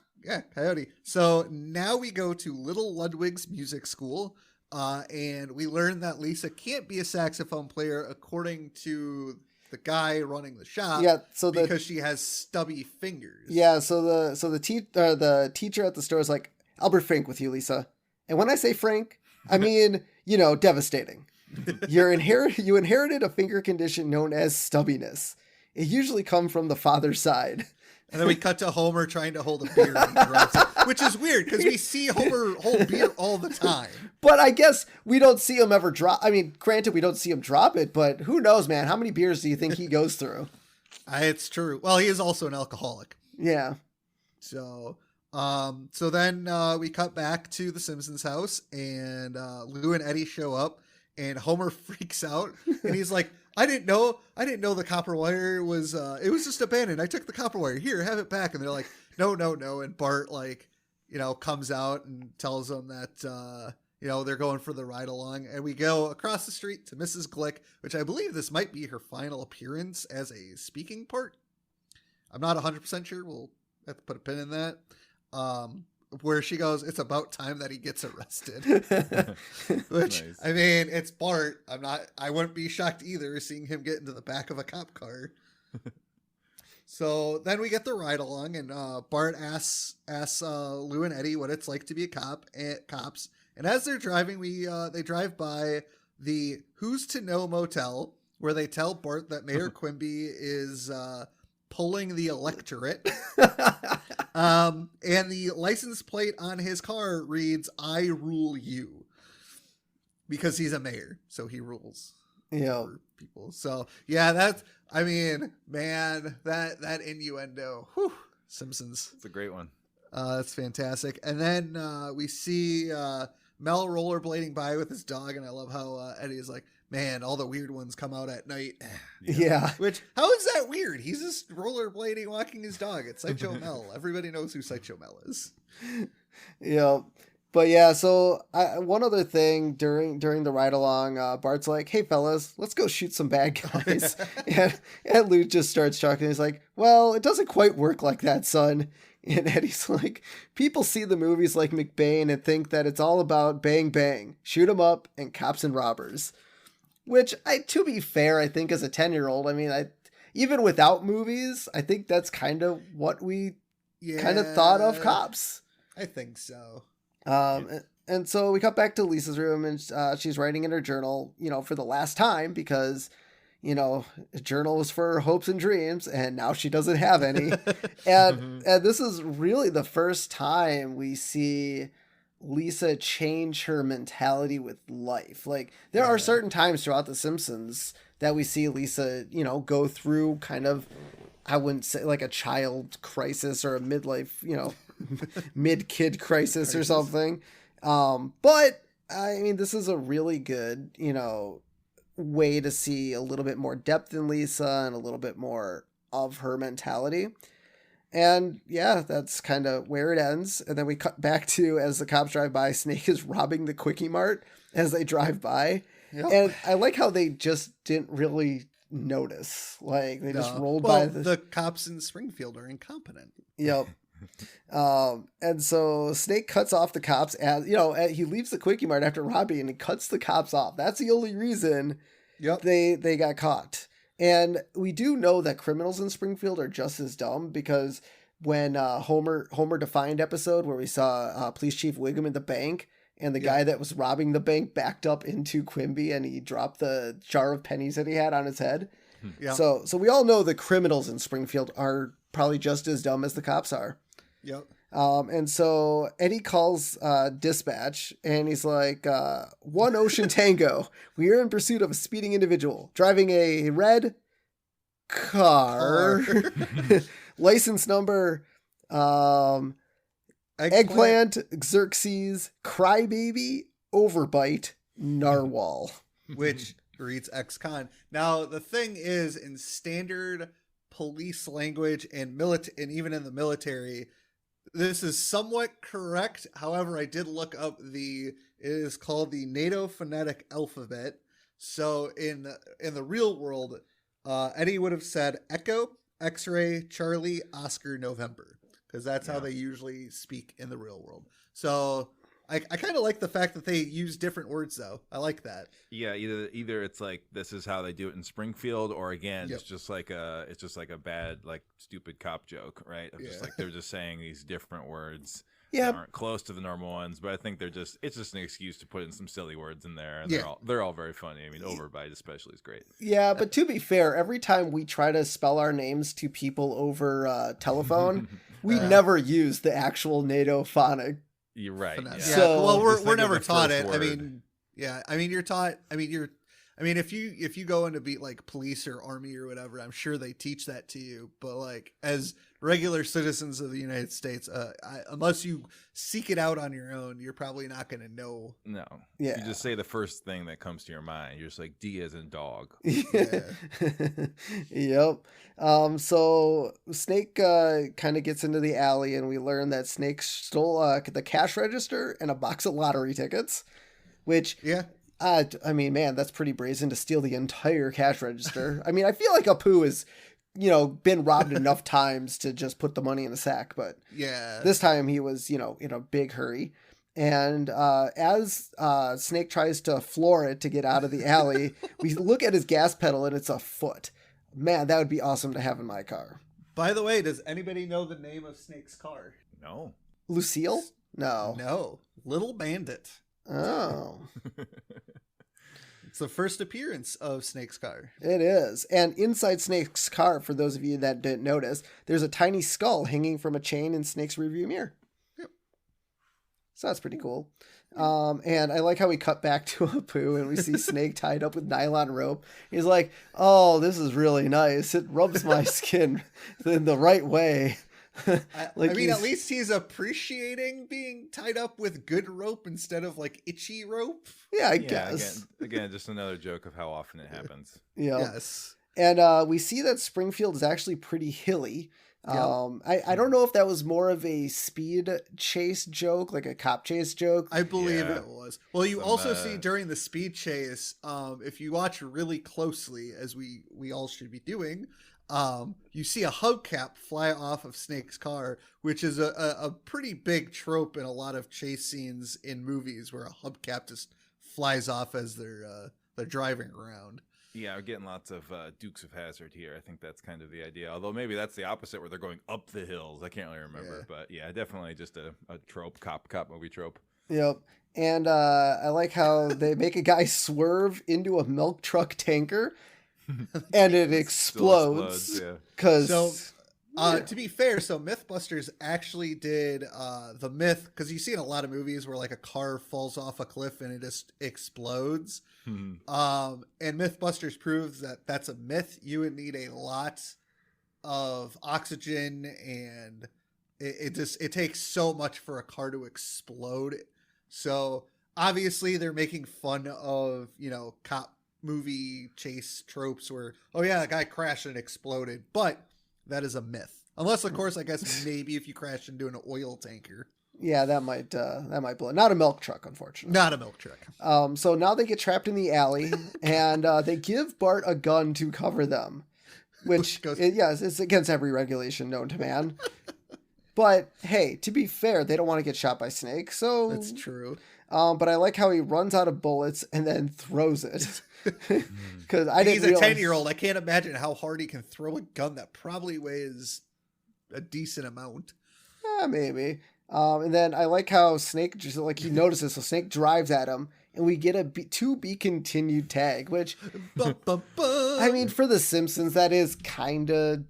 coyote. So now we go to Little Ludwig's music school, and we learn that Lisa can't be a saxophone player according to the guy running the shop. Yeah, because she has stubby fingers. Yeah, so the teacher at the store is like, "I'll be frank with you, Lisa." And when I say frank, I mean, devastating. You inherited a finger condition known as stubbiness. It usually comes from the father's side. And then we cut to Homer trying to hold a beer, which is weird because we see Homer hold beer all the time. But I guess we don't see him ever drop. I mean, granted, we don't see him drop it, but who knows, man? How many beers do you think he goes through? It's true. Well, he is also an alcoholic. Yeah. So then we cut back to the Simpsons house, and Lou and Eddie show up, and Homer freaks out, and he's like, I didn't know the copper wire was, it was just abandoned. I took the copper wire. Here, have it back. And they're like, no. And Bart, comes out and tells them that, they're going for the ride along. And we go across the street to Mrs. Glick, which I believe this might be her final appearance as a speaking part. I'm not 100% sure. We'll have to put a pin in that. Where she goes, it's about time that he gets arrested. Which, nice. I mean, it's Bart. I wouldn't be shocked either seeing him get into the back of a cop car. So then we get the ride along, and Bart asks Lou and Eddie what it's like to be a cops. And as they're driving, they drive by the Who's to Know motel, where they tell Bart that Mayor Quimby is pulling the electorate. And the license plate on his car reads, "I rule you," because he's a mayor, so he rules over people. So yeah, that innuendo. Whew, Simpsons. It's a great one. That's fantastic. And then we see Mel rollerblading by with his dog, and I love how Eddie is like, man, all the weird ones come out at night. Yeah. Which, how is that weird? He's just rollerblading, walking his dog. It's Sideshow Mel. Everybody knows who Sideshow Mel is. Yeah. But yeah, so one other thing during the ride along, Bart's like, "Hey fellas, let's go shoot some bad guys." and Lou just starts talking. He's like, "Well, it doesn't quite work like that, son." And Eddie's like, "People see the movies like McBain and think that it's all about bang bang, shoot 'em up, and cops and robbers." Which, to be fair, I think as a 10-year-old, I mean, even without movies, I think that's kind of what we kind of thought of cops. I think so. And so we cut back to Lisa's room, and she's writing in her journal, for the last time, because, a journal was for her hopes and dreams, and now she doesn't have any. and this is really the first time we see Lisa change her mentality with life. Like, there are certain times throughout The Simpsons that we see Lisa, go through kind of, I wouldn't say like a child crisis or a midlife, mid-kid crisis or something. But I mean, this is a really good, way to see a little bit more depth in Lisa and a little bit more of her mentality. And yeah, that's kind of where it ends. And then we cut back to, as the cops drive by, Snake is robbing the Quickie Mart as they drive by. Yep. And I like how they just didn't really notice. Like, they just rolled by. The cops in Springfield are incompetent. Yep. And so Snake cuts off the cops as, he leaves the Quickie Mart after robbing and he cuts the cops off. That's the only reason they got caught. And we do know that criminals in Springfield are just as dumb, because when Homer Defined episode where we saw Police Chief Wiggum in the bank, and the guy that was robbing the bank backed up into Quimby and he dropped the jar of pennies that he had on his head. Yeah. So we all know the criminals in Springfield are probably just as dumb as the cops are. Yep. And so Eddie calls dispatch, and he's like, "One Ocean Tango. We are in pursuit of a speeding individual driving a red car. License number eggplant, Xerxes, Crybaby, Overbite, Narwhal." Which reads ex-con. Now, the thing is, in standard police language and even in the military, this is somewhat correct. However, I did look up it is called the NATO phonetic alphabet. So in the real world, Eddie would have said Echo, X-ray, Charlie, Oscar, November, because that's how they usually speak in the real world. So I kind of like the fact that they use different words, though. I like that. Yeah, either it's like this is how they do it in Springfield, or again, it's just like a bad, like, stupid cop joke, right? Just like they're just saying these different words that aren't close to the normal ones, but I think it's just an excuse to put in some silly words in there, and they're all very funny. I mean, Overbite especially is great. Yeah, but to be fair, every time we try to spell our names to people over telephone, we never use the actual NATO phonic. You're right. Yeah. So, well, we're never taught it. Word. I mean, you're taught. If you go into be like police or army or whatever, I'm sure they teach that to you. But like as regular citizens of the United States, unless you seek it out on your own, you're probably not going to know. No. Yeah. You just say the first thing that comes to your mind. You're just like D as in dog. Yeah. Yep. So Snake kind of gets into the alley, and we learn that Snake stole the cash register and a box of lottery tickets, which I mean, man, that's pretty brazen to steal the entire cash register. I mean, I feel like Apu has, been robbed enough times to just put the money in a sack, but this time he was, in a big hurry. And as Snake tries to floor it to get out of the alley, we look at his gas pedal and it's a foot. Man, that would be awesome to have in my car. By the way, does anybody know the name of Snake's car? No. Lucille? No. No. Little Bandit. Oh. It's the first appearance of Snake's car. It is. And inside Snake's car, for those of you that didn't notice, there's a tiny skull hanging from a chain in Snake's rearview mirror. Yep. So that's pretty cool. And I like how we cut back to Apu and we see Snake tied up with nylon rope. He's like, oh, this is really nice. It rubs my skin in the right way. At least he's appreciating being tied up with good rope instead of like itchy rope. Yeah, I guess. Again, just another joke of how often it happens. Yeah. Yes. And we see that Springfield is actually pretty hilly. I don't know if that was more of a speed chase joke, like a cop chase joke. I believe it was. Well, you also see during the speed chase, if you watch really closely, as we all should be doing, you see a hubcap fly off of Snake's car, which is a pretty big trope in a lot of chase scenes in movies where a hubcap just flies off as they're driving around. Yeah, we're getting lots of Dukes of Hazzard here. I think that's kind of the idea. Although maybe that's the opposite, where they're going up the hills. I can't really remember, but yeah, definitely just a trope, cop movie trope. Yep. And I like how they make a guy swerve into a milk truck tanker, and it explodes. To be fair, so MythBusters actually did the myth, because you see in a lot of movies where like a car falls off a cliff and it just explodes. And MythBusters proves that that's a myth. You would need a lot of oxygen, and it takes so much for a car to explode. So obviously they're making fun of, cop movie chase tropes where, oh yeah, that guy crashed and exploded, but that is a myth. Unless, of course, I guess maybe if you crash into an oil tanker. Yeah, that might blow. Not a milk truck, unfortunately. Not a milk truck. So now they get trapped in the alley, and they give Bart a gun to cover them, which it's against every regulation known to man. But hey, to be fair, they don't want to get shot by Snake, so that's true. But I like how he runs out of bullets and then throws it. Because he's a 10-year-old. I can't imagine how hard he can throw a gun that probably weighs a decent amount. Maybe. And then I like how Snake just he notices, so Snake drives at him, and we get a to be continued tag, which I mean, for The Simpsons, that is kind of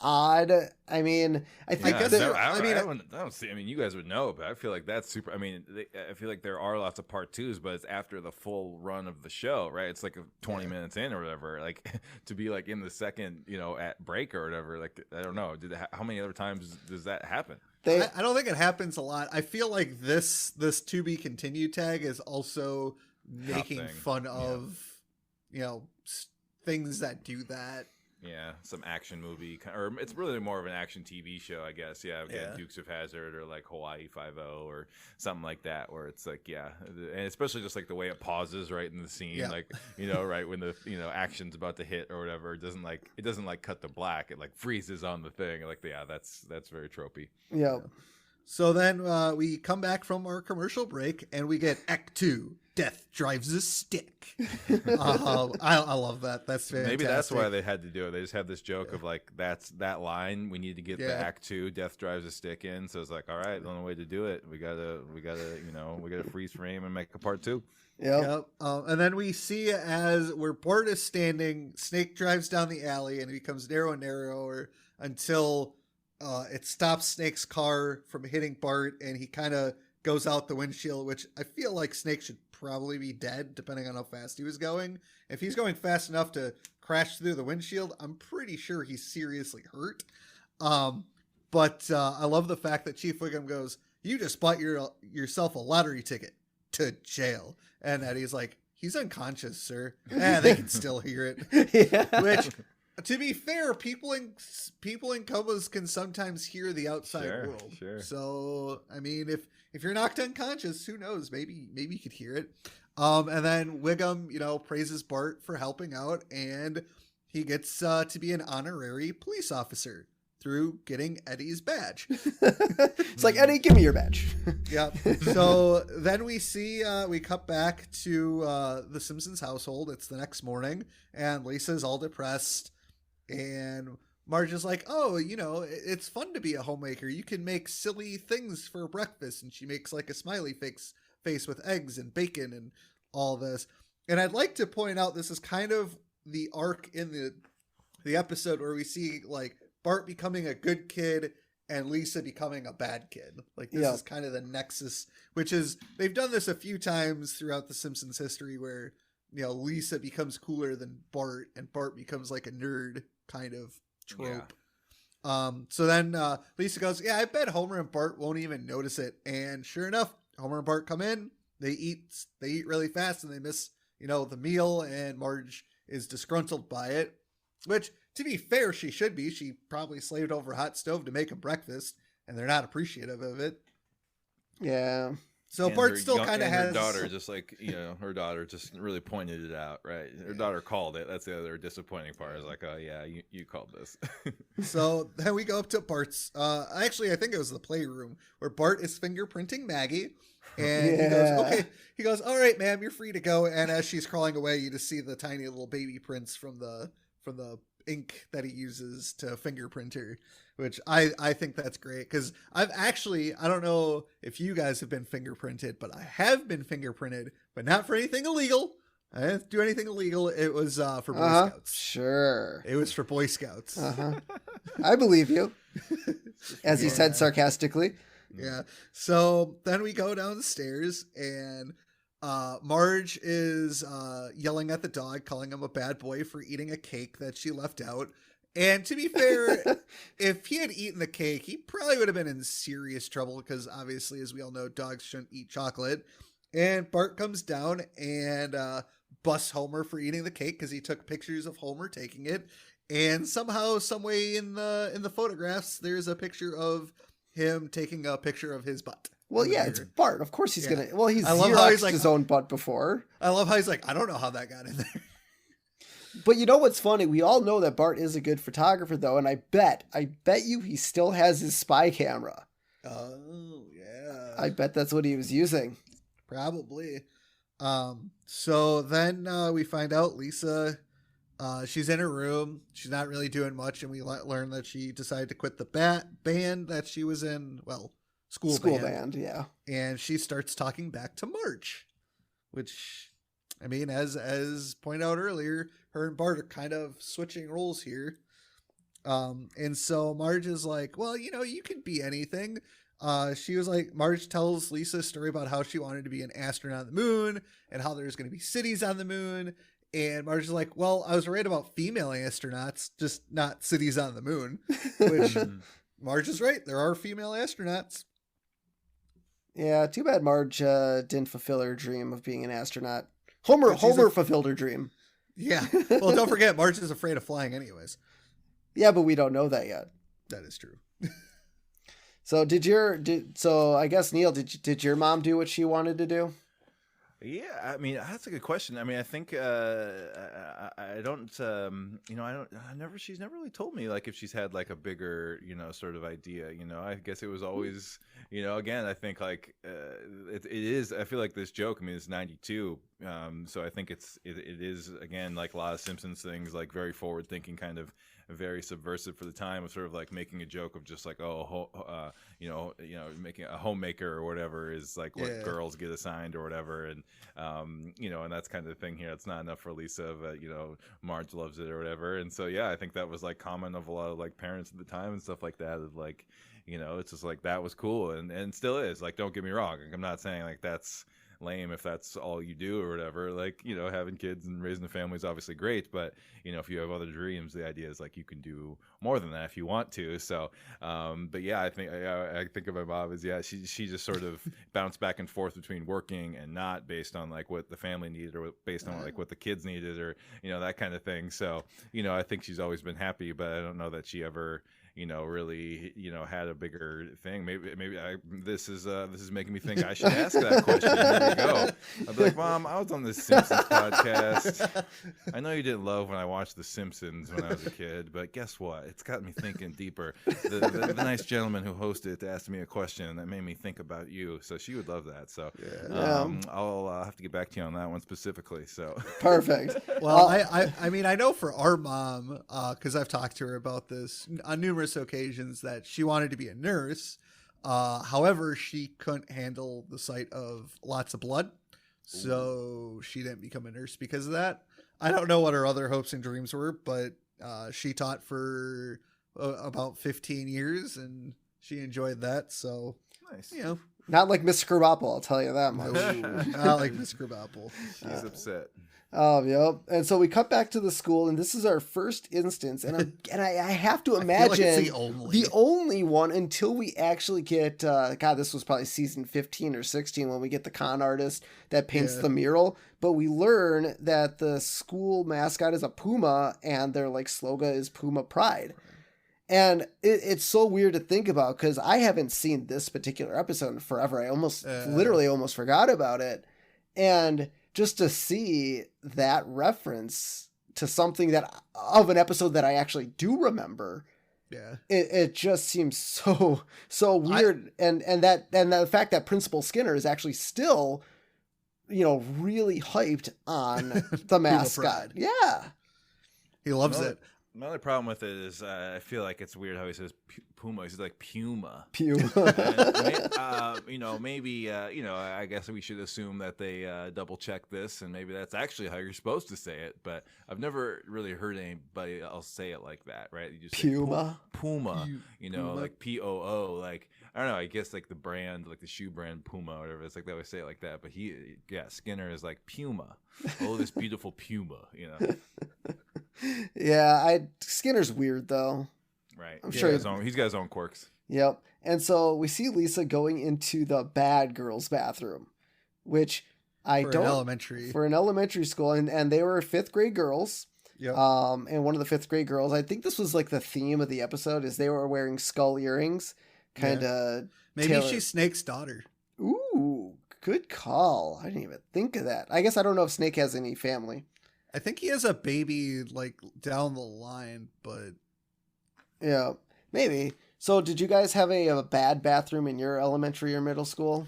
odd. I mean, I think I don't see. I mean, you guys would know, but I feel like that's super. I mean, I feel like there are lots of part twos, but it's after the full run of the show, right? It's like 20 minutes in or whatever. Like to be like in the second, at break or whatever. Like I don't know. How many other times does that happen? I don't think it happens a lot. I feel like this to be continued tag is also making fun of things that do that. Yeah, some action movie, or it's really more of an action TV show, I guess. Yeah, again, Dukes of Hazzard or like Hawaii 5-0 or something like that, where it's like, and especially just like the way it pauses right in the scene, like right when the action's about to hit or whatever, it doesn't cut to black, it like freezes on the thing, like that's very tropey. Yeah. So then we come back from our commercial break and we get Act 2. Death drives a stick. I love that. That's fantastic. Maybe that's why they had to do it. They just have this joke of like, that's that line. We need to get the Act 2. Death drives a stick in. So it's like, all right, the only way to do it, we gotta freeze frame and make a part 2. Yep. And then we see as where Bart is standing, Snake drives down the alley and it becomes narrow and narrower until it stops Snake's car from hitting Bart, and he kind of goes out the windshield, which I feel like Snake should probably be dead depending on how fast he was going. If he's going fast enough to crash through the windshield, I'm pretty sure he's seriously hurt. But I love the fact that Chief Wiggum goes, "You just bought yourself a lottery ticket to jail." And Eddie's like, "He's unconscious, sir." They can still hear it. Which, to be fair, people in comas can sometimes hear the outside world. Sure. So, I mean, if you're knocked unconscious, who knows? Maybe you could hear it. And then Wiggum, praises Bart for helping out, and he gets to be an honorary police officer through getting Eddie's badge. It's like, Eddie, give me your badge. Yep. So then we cut back to the Simpsons household. It's the next morning, and Lisa's all depressed. And Marge is like, "Oh, it's fun to be a homemaker. You can make silly things for breakfast." And she makes like a smiley face with eggs and bacon and all this. And I'd like to point out, this is kind of the arc in the episode where we see like Bart becoming a good kid and Lisa becoming a bad kid. Like this is kind of the nexus, which is, they've done this a few times throughout the Simpsons history where, Lisa becomes cooler than Bart and Bart becomes like a nerd kind of trope. So then Lisa goes, "Yeah, I bet Homer and Bart won't even notice it." And sure enough, Homer and Bart come in, they eat really fast and they miss, the meal, and Marge is disgruntled by it, which, to be fair, she should be. She probably slaved over a hot stove to make a breakfast and they're not appreciative of it. Yeah. So and Bart still kind of has her daughter, just like, her daughter just really pointed it out, right? Her daughter called it. That's the other disappointing part. Is like, "Oh yeah, you called this." So then we go up to Bart's. Actually, I think it was the playroom where Bart is fingerprinting Maggie, and he goes, "Okay." He goes, "All right, ma'am, you're free to go." And as she's crawling away, you just see the tiny little baby prints from the ink that he uses to fingerprint her, which I think that's great, because I don't know if you guys have been fingerprinted, but I have been fingerprinted, but not for anything illegal. I didn't do anything illegal. It was for Boy Scouts. Sure. It was for Boy Scouts. I believe you, as he said sarcastically. Yeah. So then we go downstairs and Marge is yelling at the dog, calling him a bad boy for eating a cake that she left out. And to be fair, if he had eaten the cake, he probably would have been in serious trouble, because obviously, as we all know, dogs shouldn't eat chocolate. And Bart comes down and busts Homer for eating the cake because he took pictures of Homer taking it. And somehow, some way in the photographs, there's a picture of him taking a picture of his butt. Well, yeah, it's Bart. Of course he's gonna. Well, he's Xeroxed his own butt before. I love how he's like, "I don't know how that got in there." But you know what's funny? We all know that Bart is a good photographer, though, and I bet you he still has his spy camera. Oh yeah. I bet that's what he was using. Probably. So then we find out Lisa, she's in her room. She's not really doing much, and we learn that she decided to quit the band that she was in. Well, school band, yeah. And she starts talking back to Marge, which, I mean, as pointed out earlier, her and Bart are kind of switching roles here. And so Marge is like, "Well, you can be anything." She was like, Marge tells Lisa a story about how she wanted to be an astronaut on the moon and how there's going to be cities on the moon. And Marge is like, "Well, I was right about female astronauts, just not cities on the moon," which Marge is right. There are female astronauts. Yeah, too bad Marge didn't fulfill her dream of being an astronaut. Homer fulfilled her dream. Yeah. Well, don't forget, Marge is afraid of flying anyways. Yeah, but we don't know that yet. That is true. So so I guess Neil, did your mom do what she wanted to do? Yeah, I mean that's a good question. I mean, I think I don't, she's never really told me like if she's had like a bigger, sort of idea. I guess it was always, again, I think like it is. I feel like this joke. I mean, it's 92, so I think it is again like a lot of Simpsons things, like very forward thinking, kind of very subversive for the time, of sort of like making a joke of just like making a homemaker or whatever is like what girls get assigned or whatever, and and that's kind of the thing here. It's not enough for Lisa, but Marge loves it or whatever, and so I think that was like common of a lot of like parents at the time and stuff like that. Of like, it's just like that was cool and still is. Like, don't get me wrong. Like, I'm not saying like that's lame if that's all you do or whatever. Like, having kids and raising a family is obviously great, but if you have other dreams, the idea is like you can do more than that if you want to. So but I think of my mom as she just sort of bounced back and forth between working and not, based on like what the family needed or based on like what the kids needed, or that kind of thing. So I think she's always been happy, but I don't know that she ever really, had a bigger thing. Maybe this is making me think I should ask that question. Here we go. I'd be like, Mom, I was on the Simpsons podcast. I know you didn't love when I watched The Simpsons when I was a kid, but guess what? It's got me thinking deeper. The nice gentleman who hosted it asked me a question that made me think about you. So she would love that. So I'll have to get back to you on that one specifically. So perfect. Well, I mean, I know for our mom, because I've talked to her about this on numerous occasions, that she wanted to be a nurse. However, she couldn't handle the sight of lots of blood, so she didn't become a nurse because of that. I don't know what her other hopes and dreams were, but she taught for about 15 years and she enjoyed that. So nice. Not like Miss Krabappel, I'll tell you that much. Not like Miss Krabappel. She's upset. Yep. And so we cut back to the school, and this is our first instance, and I have to imagine like the only one until we actually get this was probably season 15 or 16 when we get the con artist that paints the mural, but we learn that the school mascot is a puma, and their like slogan is Puma Pride. And it's so weird to think about because I haven't seen this particular episode in forever. I literally almost forgot about it. And just to see that reference to something of an episode that I actually do remember, it just seems so weird. And the fact that Principal Skinner is actually still, really hyped on the mascot. Yeah, he loves it. My only problem with it is I feel like it's weird how he says Puma. He's like Puma. Puma. Maybe I guess we should assume that they double check this, and maybe that's actually how you're supposed to say it. But I've never really heard anybody else say it like that, right? You just Puma. Say Puma. Like POO. Like, I don't know. I guess like the brand, like the shoe brand Puma or whatever. It's like they always say it like that. But Skinner is like Puma. Oh, this beautiful Puma. Yeah, Skinner's weird though. Right. I'm sure he's got his own quirks. Yep. And so we see Lisa going into the bad girls' bathroom, which for an elementary school, and they were 5th grade girls. Yep. And one of the 5th grade girls, I think this was like the theme of the episode, is they were wearing skull earrings, kind of. Maybe she's Snake's daughter. Ooh, good call. I didn't even think of that. I guess I don't know if Snake has any family. I think he has a baby like down the line, but yeah, maybe. So did you guys have a bad bathroom in your elementary or middle school?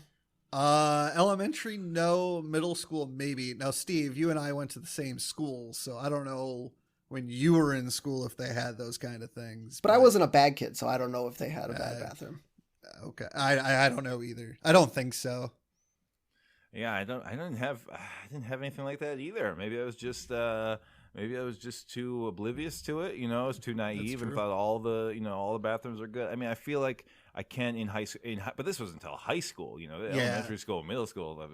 Elementary, no. Middle school, maybe. Now, Steve, you and I went to the same school, so I don't know when you were in school if they had those kind of things. But I wasn't a bad kid, so I don't know if they had a bad bathroom. Okay, I don't know either. I don't think so. Yeah, I didn't have anything like that either. Maybe I was just too oblivious to it. I was too naive and thought all the bathrooms are good. I mean, I feel like I can in high school, but this was until high school. Elementary school, middle school,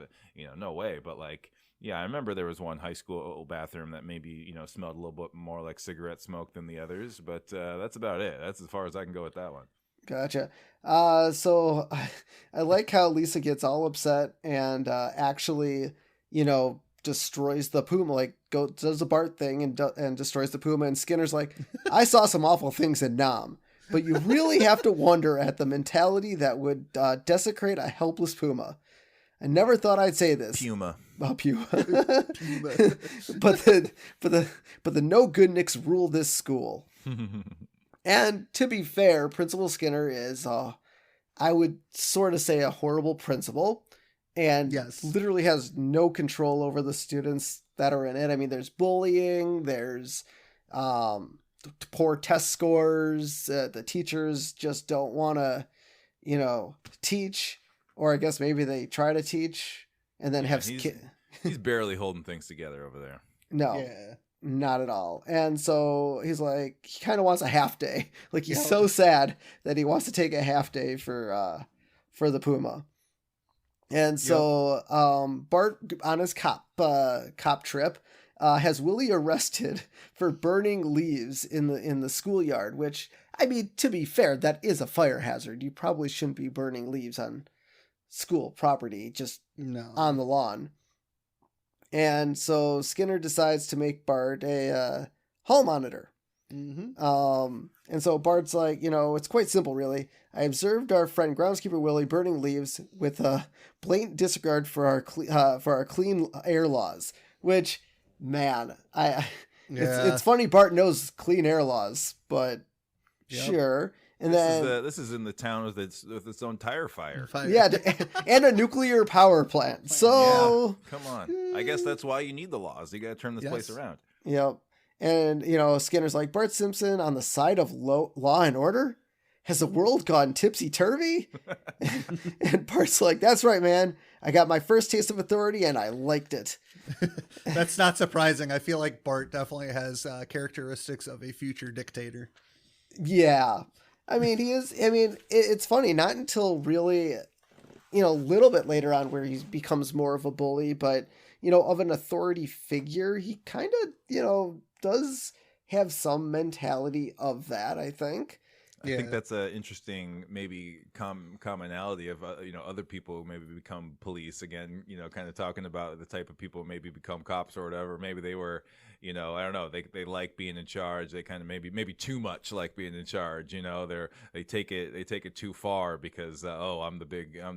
no way. But like, yeah, I remember there was one high school bathroom that maybe smelled a little bit more like cigarette smoke than the others. But that's about it. That's as far as I can go with that one. Gotcha. So I like how Lisa gets all upset and actually, destroys the puma, like does the Bart thing and destroys the puma. And Skinner's like, I saw some awful things in Nam, but you really have to wonder at the mentality that would desecrate a helpless puma. I never thought I'd say this. Puma. Puma. but the no good Nicks rule this school. And to be fair, Principal Skinner is, I would sort of say, a horrible principal, and literally has no control over the students that are in it. I mean, there's bullying, there's poor test scores, the teachers just don't want to, teach, or I guess maybe they try to teach and then have he's barely holding things together over there. No. Yeah. Not at all. And so he's like, he kind of wants a half day. Like, he's so sad that he wants to take a half day for the puma. And so Bart, on his cop trip, has Willie arrested for burning leaves in the schoolyard, which, I mean, to be fair, that is a fire hazard. You probably shouldn't be burning leaves on school property, just on the lawn. And so Skinner decides to make Bart a hall monitor. Mm-hmm. And so Bart's like, it's quite simple, really. I observed our friend groundskeeper Willie burning leaves with a blatant disregard for our clean air laws. Which, man, it's funny. Bart knows clean air laws, but sure. And this is in the town with its own tire fire. Yeah, and a nuclear power plant. So come on, I guess that's why you need the laws. You got to turn this place around. Yep. And Skinner's like, Bart Simpson on the side of law and order. Has the world gone tipsy turvy? And Bart's like, that's right, man. I got my first taste of authority and I liked it. That's not surprising. I feel like Bart definitely has characteristics of a future dictator. Yeah. I mean, he is. I mean, it's funny. Not until really, a little bit later on where he becomes more of a bully, but, of an authority figure, he kind of, does have some mentality of that, I think. I think that's an interesting maybe commonality of other people who maybe become police again, kind of talking about the type of people who maybe become cops or whatever. Maybe they were, I don't know, they like being in charge. They kind of maybe too much like being in charge. They take it too far because I'm the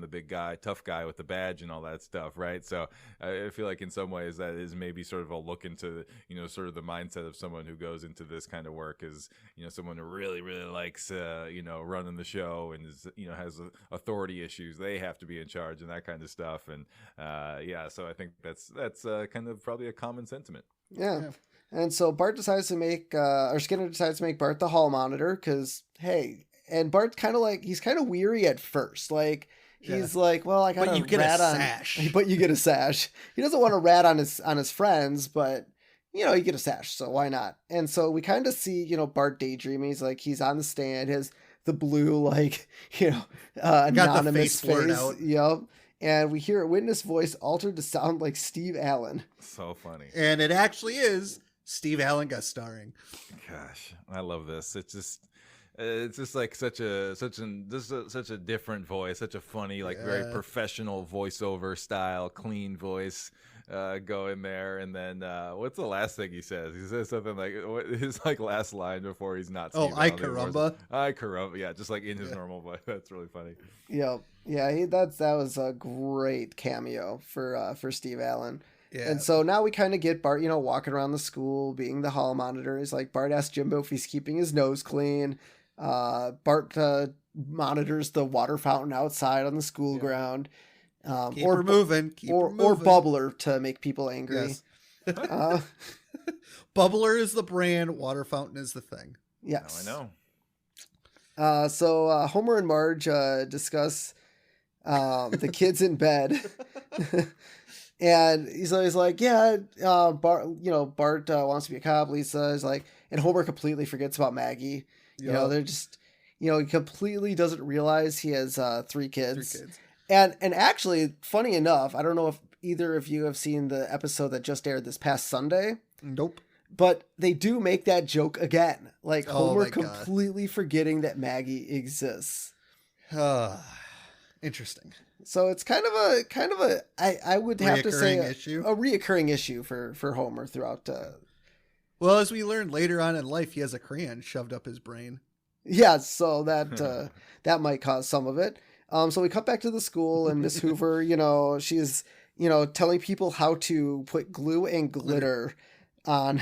big guy, tough guy with the badge and all that stuff, right? So I feel like in some ways that is maybe sort of a look into sort of the mindset of someone who goes into this kind of work is someone who really likes running the show and is has authority issues. They have to be in charge and that kind of stuff. And so I think that's kind of probably a common sentiment. Yeah. And so Bart decides to make, or Skinner decides to make Bart the hall monitor because, hey, and Bart's kind of like, he's kind of weary at first. Like, he's like, well, I got to rat on, sash. But you get a sash. He doesn't want to rat on his friends, but you get a sash, so why not? And so we kind of see, Bart daydreaming. He's like, he's on the stand, the blue, like, anonymous face. Out. Yep. And we hear a witness voice altered to sound like Steve Allen. So funny. And it actually is Steve Allen guest starring. Gosh, I love this. It's just like such a different voice, such a funny, like very professional voiceover style, clean voice. Go in there, and then what's the last thing he says? He says something like his last line before he's not. Steve Ay caramba! Ay caramba! Yeah, just like in his normal voice. That's really funny. Yep. Yeah, that was a great cameo for Steve Allen. Yeah. And so now we kind of get Bart, walking around the school, being the hall monitor. He's like, Bart asks Jimbo if he's keeping his nose clean. Bart monitors the water fountain outside on the school ground. Keep her moving. Or Bubbler to make people angry. Yes. Bubbler is the brand. Water fountain is the thing. Yes. Now I know. So Homer and Marge discuss the kids in bed. And he's always like, Bart, Bart wants to be a cop. Lisa is like, and Homer completely forgets about Maggie. Yep. They're just, he completely doesn't realize he has 3 kids. And actually, funny enough, I don't know if either of you have seen the episode that just aired this past Sunday. Nope. But they do make that joke again. Like, Homer completely forgetting that Maggie exists. Interesting. So it's kind of a I would have to say a reoccurring issue for Homer throughout. Well, as we learned later on in life, he has a crayon shoved up his brain. Yeah, so that that might cause some of it. So we cut back to the school, and Miss Hoover, she's telling people how to put glue and glitter on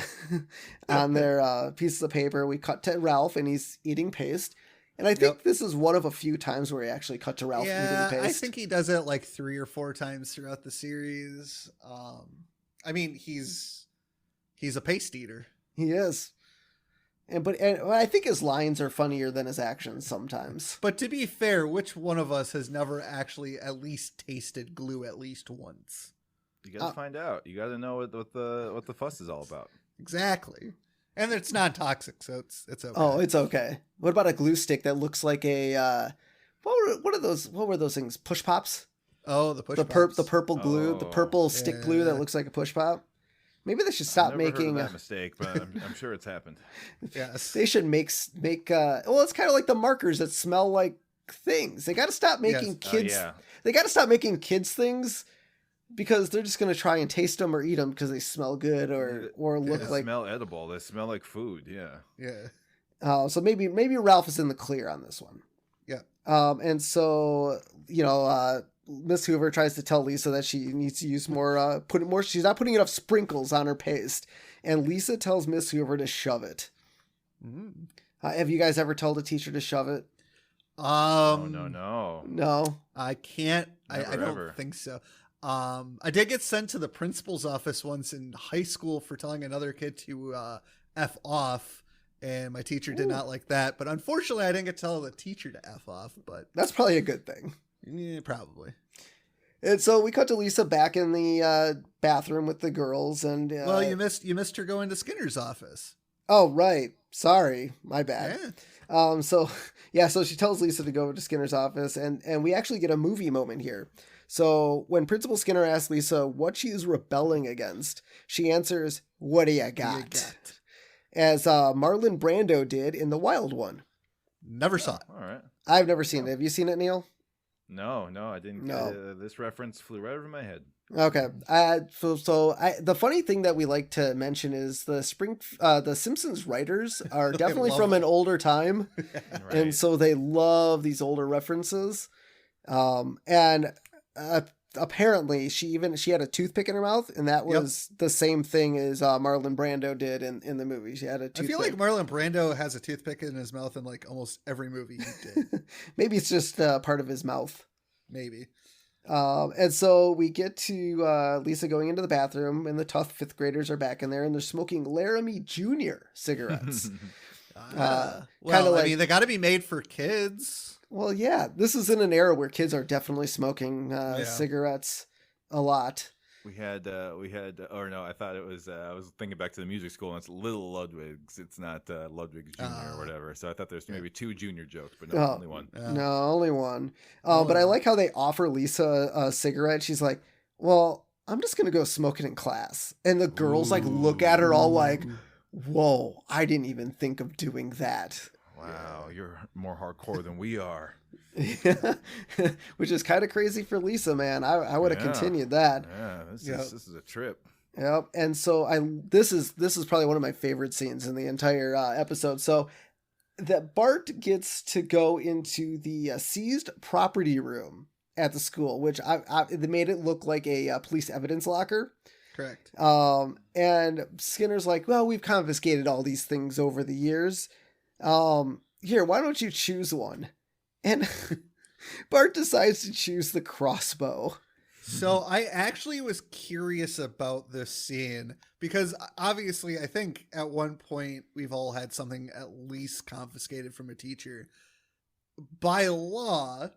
their pieces of paper. We cut to Ralph, and he's eating paste. And I think this is one of a few times where he actually cut to Ralph eating the paste. I think he does it like 3 or 4 times throughout the series. I mean, he's a paste eater. He is. And I think his lines are funnier than his actions sometimes. But to be fair, which one of us has never actually at least tasted glue at least once? You got to find out. You got to know what the fuss is all about. Exactly. And it's non-toxic, so it's okay. Oh, it's okay. What about a glue stick that looks like a what were those things? Push pops? Oh, the push pops. The purple glue, the purple stick glue that looks like a push pop. Maybe they should stop making that mistake, but I'm sure it's happened. Yes. They should make well, it's kind of like the markers that smell like things. They got to stop making kids. They got to stop making kids things, because they're just going to try and taste them or eat them because they smell good or look like... smell edible. They smell like food, Yeah. So maybe Ralph is in the clear on this one. Yeah. And so, Miss Hoover tries to tell Lisa that she needs to use more, she's not putting enough sprinkles on her paste. And Lisa tells Miss Hoover to shove it. Mm. Have you guys ever told a teacher to shove it? No. I can't. I don't think so. I did get sent to the principal's office once in high school for telling another kid to F off, and my teacher did not like that. But unfortunately, I didn't get to tell the teacher to F off. But that's probably a good thing. Yeah, probably. And so we cut to Lisa back in the bathroom with the girls, and well, you missed her going to Skinner's office. Oh, right. Sorry, my bad. Yeah. So she tells Lisa to go to Skinner's office, and we actually get a movie moment here. So when Principal Skinner asks Lisa what she is rebelling against, she answers, "What do you got?" As Marlon Brando did in The Wild One. Never saw it. All right. I've never seen it. Have you seen it, Neil? No, I didn't. No. This reference flew right over my head. Okay. The funny thing that we like to mention is the Simpsons writers are definitely from an older time. Right. And so they love these older references. Apparently she had a toothpick in her mouth, and that was the same thing as Marlon Brando did in the movie. She had a toothpick. I feel like Marlon Brando has a toothpick in his mouth in like almost every movie he did. Maybe it's just part of his mouth. Maybe. And so we get to Lisa going into the bathroom, and the tough 5th graders are back in there, and they're smoking Laramie Jr. cigarettes. I mean, they got to be made for kids. Well, yeah, this is in an era where kids are definitely smoking cigarettes a lot. I thought it was, I was thinking back to the music school, and it's Little Ludwig's. It's not Ludwig Jr. or whatever. So I thought there's maybe 2 junior jokes, but only one. No, only one. But I like how they offer Lisa a cigarette. She's like, well, I'm just going to go smoke it in class. And the girls look at her all like, whoa, I didn't even think of doing that. Wow, you're more hardcore than we are. Yeah. Which is kind of crazy for Lisa, man. I would have continued that. Yeah, this is a trip. Yep. And so this is probably one of my favorite scenes in the entire episode. So that Bart gets to go into the seized property room at the school, which they made it look like a police evidence locker. Correct. And Skinner's like, well, we've confiscated all these things over the years. Here, why don't you choose one? And Bart decides to choose the crossbow. So I actually was curious about this scene because obviously I think at one point we've all had something at least confiscated from a teacher. By law,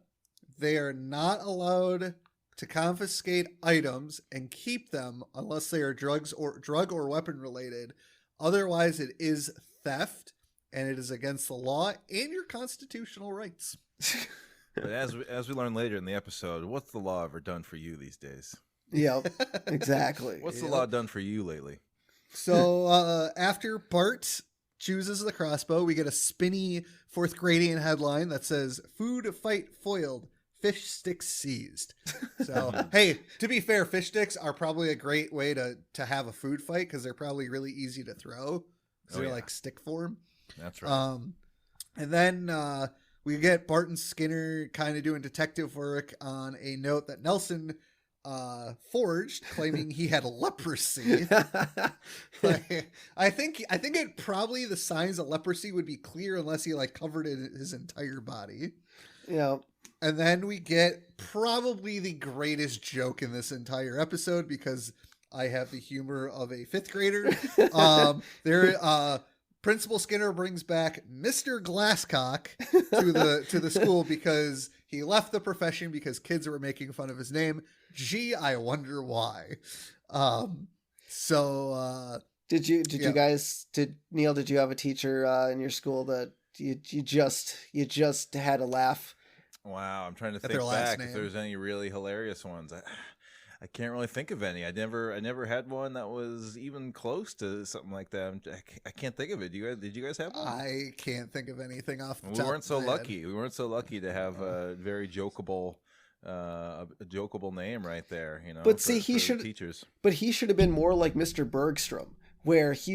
they are not allowed to confiscate items and keep them unless they are drug or weapon related. Otherwise, it is theft. And it is against the law and your constitutional rights. But as we learn later in the episode, what's the law ever done for you these days? Yep, exactly. What's the law done for you lately? So after Bart chooses the crossbow, we get a spinny 4th grading headline that says, "Food fight foiled. fish sticks seized. So, hey, to be fair, fish sticks are probably a great way to have a food fight because they're probably really easy to throw because they're like stick form. That's right. And then we get Bart and Skinner kind of doing detective work on a note that Nelson forged, claiming he had leprosy. I think it probably the signs of leprosy would be clear unless he like covered his entire body. Yeah. And then we get probably the greatest joke in this entire episode because I have the humor of a fifth grader. Principal Skinner brings back Mr. Glasscock to the school because he left the profession because kids were making fun of his name. Gee, I wonder why. Neil, did you have a teacher in your school that you just had a laugh? Wow, I'm trying to think back if there's any really hilarious ones. I can't really think of any. I never had one that was even close to something like that. I can't think of it. Did you guys have one? I can't think of anything off the top. We weren't so lucky. We weren't so lucky to have a very jokeable name right there. You know. But see, he should have been more like Mr. Bergstrom, where he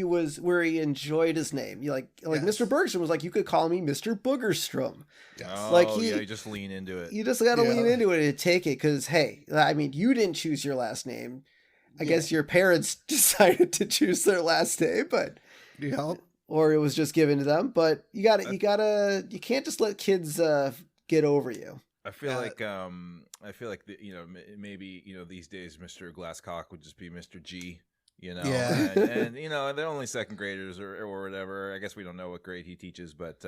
enjoyed his name. Yes. Mr. Bergstrom was like, you could call me Mr. Boogerstrom. Yes. Oh, you just lean into it. You just got to lean into it and take it because, hey, I mean, you didn't choose your last name. I guess your parents decided to choose their last name, but or it was just given to them. But you can't just let kids get over you. I feel like maybe these days Mr. Glasscock would just be Mr. G. And they're only second graders or whatever. I guess we don't know what grade he teaches, but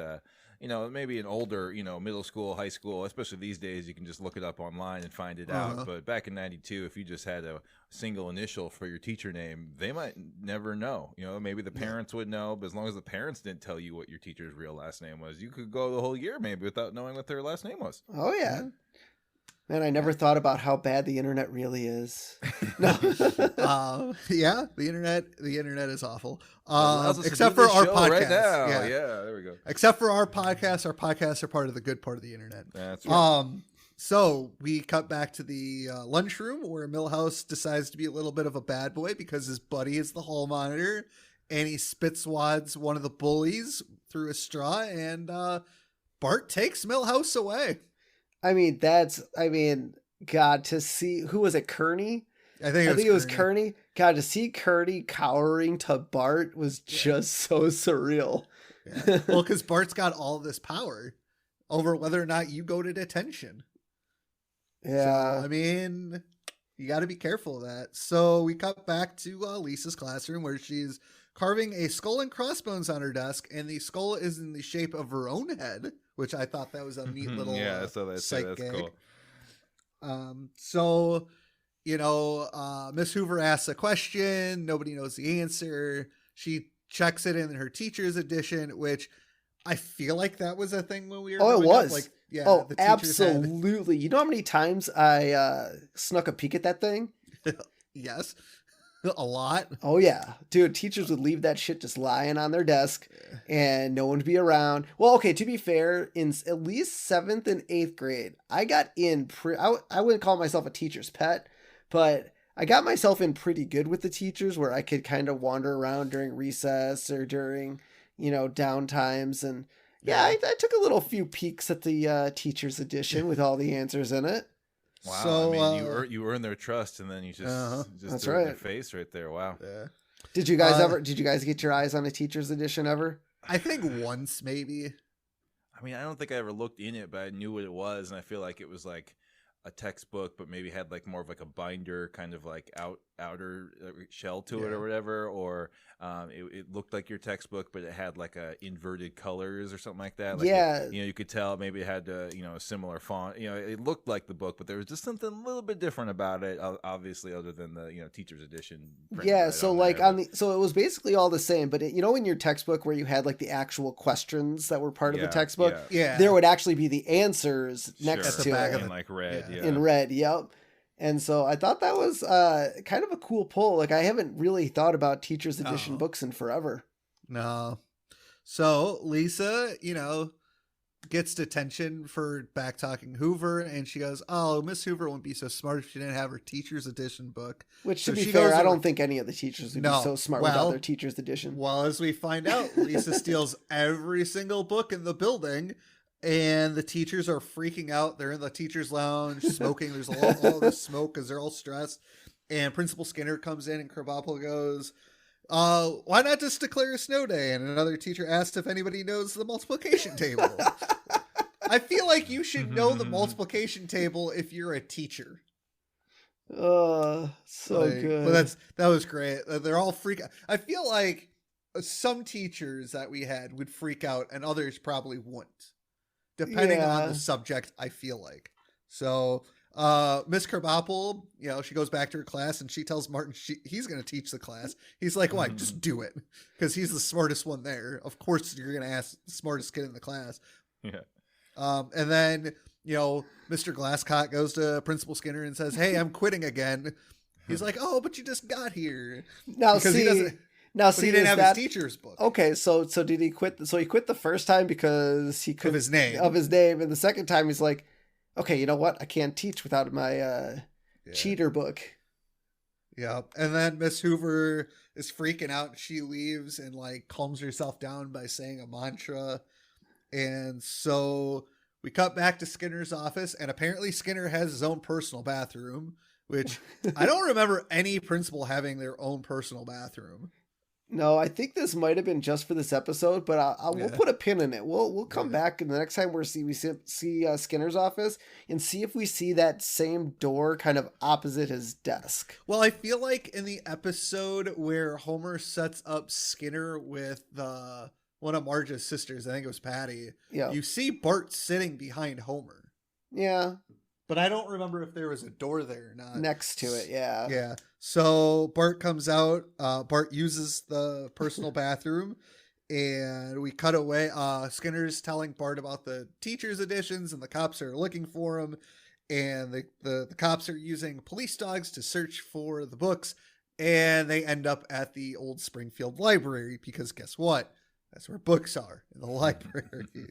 maybe an older, middle school, high school, especially these days, you can just look it up online and find it out. But back in '92, if you just had a single initial for your teacher name, they might never know. Maybe the parents would know, but as long as the parents didn't tell you what your teacher's real last name was, you could go the whole year maybe without knowing what their last name was. Oh yeah. Man, I never thought about how bad the internet really is. No. The internet is awful. Except for our podcast. Right now. Yeah, there we go. Except for our podcasts are part of the good part of the internet. That's right. So we cut back to the lunchroom where Milhouse decides to be a little bit of a bad boy because his buddy is the hall monitor, and he spitswads one of the bullies through a straw, and Bart takes Milhouse away. God, to see, who was it, Kearney? I think it was Kearney. God, to see Kearney cowering to Bart was just so surreal. Yeah. Well, because Bart's got all this power over whether or not you go to detention. Yeah. So, you got to be careful of that. So we cut back to Lisa's classroom where she's carving a skull and crossbones on her desk, and the skull is in the shape of her own head, which I thought that was a neat little psych gag. Cool. So, Miss Hoover asks a question. Nobody knows the answer. She checks it in her teacher's edition, which I feel like that was a thing when we were growing up. The absolutely. You know how many times I snuck a peek at that thing? Yes. A lot. Oh yeah, dude. Teachers would leave that shit just lying on their desk, and no one would be around. Well, okay. To be fair, in at least 7th and 8th grade, I got in. I wouldn't call myself a teacher's pet, but I got myself in pretty good with the teachers, where I could kind of wander around during recess or during down times, and I took a few peeks at the teacher's edition with all the answers in it. Wow, so, you earn their trust, and then you just that's threw it in their right. face right there. Wow. Yeah. Did you guys get your eyes on a teacher's edition ever? I think once, maybe. I don't think I ever looked in it, but I knew what it was, and I feel like it was like a textbook, but maybe had like more of like a binder kind of like outer shell to it or whatever, or it looked like your textbook, but it had like a inverted colors or something like that. Like you could tell maybe it had a similar font. It looked like the book, but there was just something a little bit different about it. Obviously, other than the teacher's edition. Yeah, so like so it was basically all the same, but in your textbook where you had like the actual questions that were part of the textbook, there would actually be the answers next to it in like red. Yeah. In red, yep. And so I thought that was kind of a cool pull. Like I haven't really thought about teacher's edition books in forever. No. So Lisa, gets detention for back talking Hoover, and she goes, "Oh, Miss Hoover wouldn't be so smart if she didn't have her teacher's edition book." Which, So to be she fair, goes I to- don't think any of the teachers would be so smart without their teacher's edition. Well, as we find out, Lisa steals every single book in the building, and the teachers are freaking out. They're in the teacher's lounge smoking. There's all this smoke because they're all stressed. And Principal Skinner comes in, and Krabappel goes, "Why not just declare a snow day?" And another teacher asked if anybody knows the multiplication table. I feel like you should know the multiplication table if you're a teacher. So good. But that was great. They're all freak out. I feel like some teachers that we had would freak out and others probably wouldn't, depending on the subject. I feel like. So Miss Krabappel, she goes back to her class and she tells Martin he's going to teach the class. He's like, "Why? Just do it," because he's the smartest one there. Of course, you're going to ask the smartest kid in the class. Yeah. And then, Mr. Glasscock goes to Principal Skinner and says, "Hey, I'm quitting again." He's like, "Oh, but you just got here." Now, because he didn't have his teacher's book. Okay, so did he quit? So he quit the first time because he could of his name, and the second time he's like, "Okay, you know what? I can't teach without my cheater book." Yeah, and then Miss Hoover is freaking out. She leaves and calms herself down by saying a mantra. And so we cut back to Skinner's office, and apparently Skinner has his own personal bathroom, which I don't remember any principal having their own personal bathroom. No, I think this might have been just for this episode, but we'll put a pin in it. We'll come back, and the next time we see Skinner's office and see if we see that same door kind of opposite his desk. Well, I feel like in the episode where Homer sets up Skinner with one of Marge's sisters, I think it was Patty. Yeah. You see Bart sitting behind Homer. Yeah. But I don't remember if there was a door there or not. Next to it, yeah. Yeah. So Bart comes out. Bart uses the personal bathroom, and we cut away. Skinner's telling Bart about the teacher's editions, and the cops are looking for him. And the cops are using police dogs to search for the books, and they end up at the old Springfield Library because guess what? That's where books are, in the library.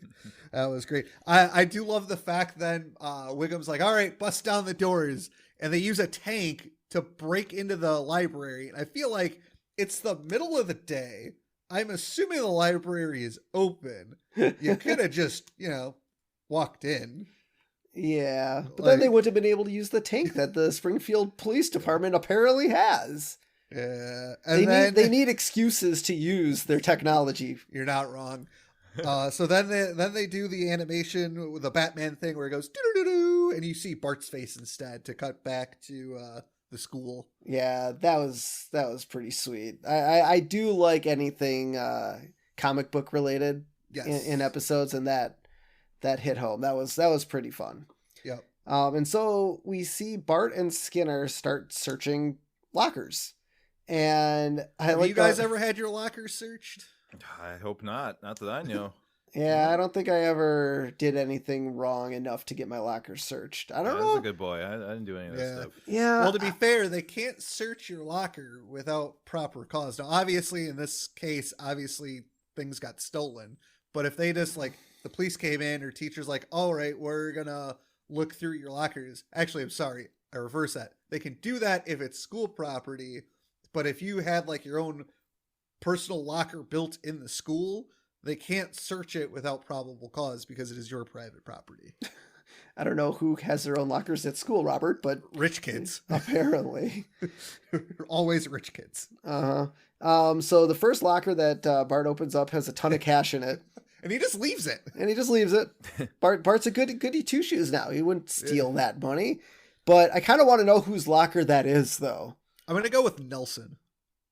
That was great. I do love the fact then Wiggum's like, "All right, bust down the doors." And they use a tank to break into the library. And I feel like it's the middle of the day. I'm assuming the library is open. You could have just, walked in. Yeah. But then they wouldn't have been able to use the tank that the Springfield Police Department apparently has. Yeah, and they need excuses to use their technology. You're not wrong. So then they do the animation with the Batman thing where it goes doo-doo-doo-doo, and you see Bart's face instead to cut back to the school. Yeah, that was pretty sweet. I do like anything comic book related in episodes, and that hit home. That was pretty fun. Yep. And so we see Bart and Skinner start searching lockers. And have you guys ever had your lockers searched? I hope not. Not that I know. Yeah, I don't think I ever did anything wrong enough to get my lockers searched. I don't know. I was a good boy. I didn't do any of that stuff. Yeah. Well, to be fair, they can't search your locker without proper cause. Now, obviously, in this case, things got stolen. But if they just the police came in or teachers all right, we're gonna look through your lockers. Actually, I'm sorry, I reverse that. They can do that if it's school property. But if you had your own personal locker built in the school, they can't search it without probable cause because it is your private property. I don't know who has their own lockers at school, Robert, but rich kids. Apparently. Always rich kids. Uh-huh. So the first locker that Bart opens up has a ton of cash in it. And he just leaves it. Bart's a goody two-shoes now. He wouldn't steal that money. But I kind of want to know whose locker that is, though. I'm going to go with Nelson.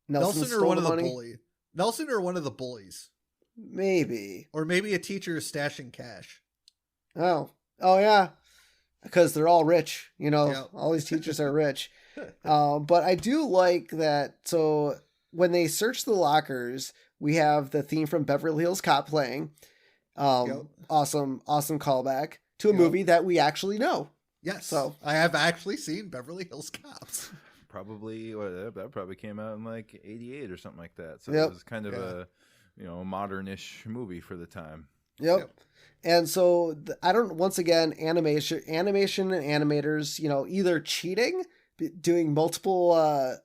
Nelson or one of the bullies. Nelson or one of the bullies. Maybe. Or maybe a teacher is stashing cash. Oh yeah. Because they're all rich. All these teachers are rich. But I do like that. So when they search the lockers, we have the theme from Beverly Hills Cop playing. Awesome callback to a movie that we actually know. Yes. So I have actually seen Beverly Hills Cops. Probably that probably came out in '88 or something like that. So it was kind of a modernish movie for the time. Yep. And so once again, animation and animators, either cheating, doing multiple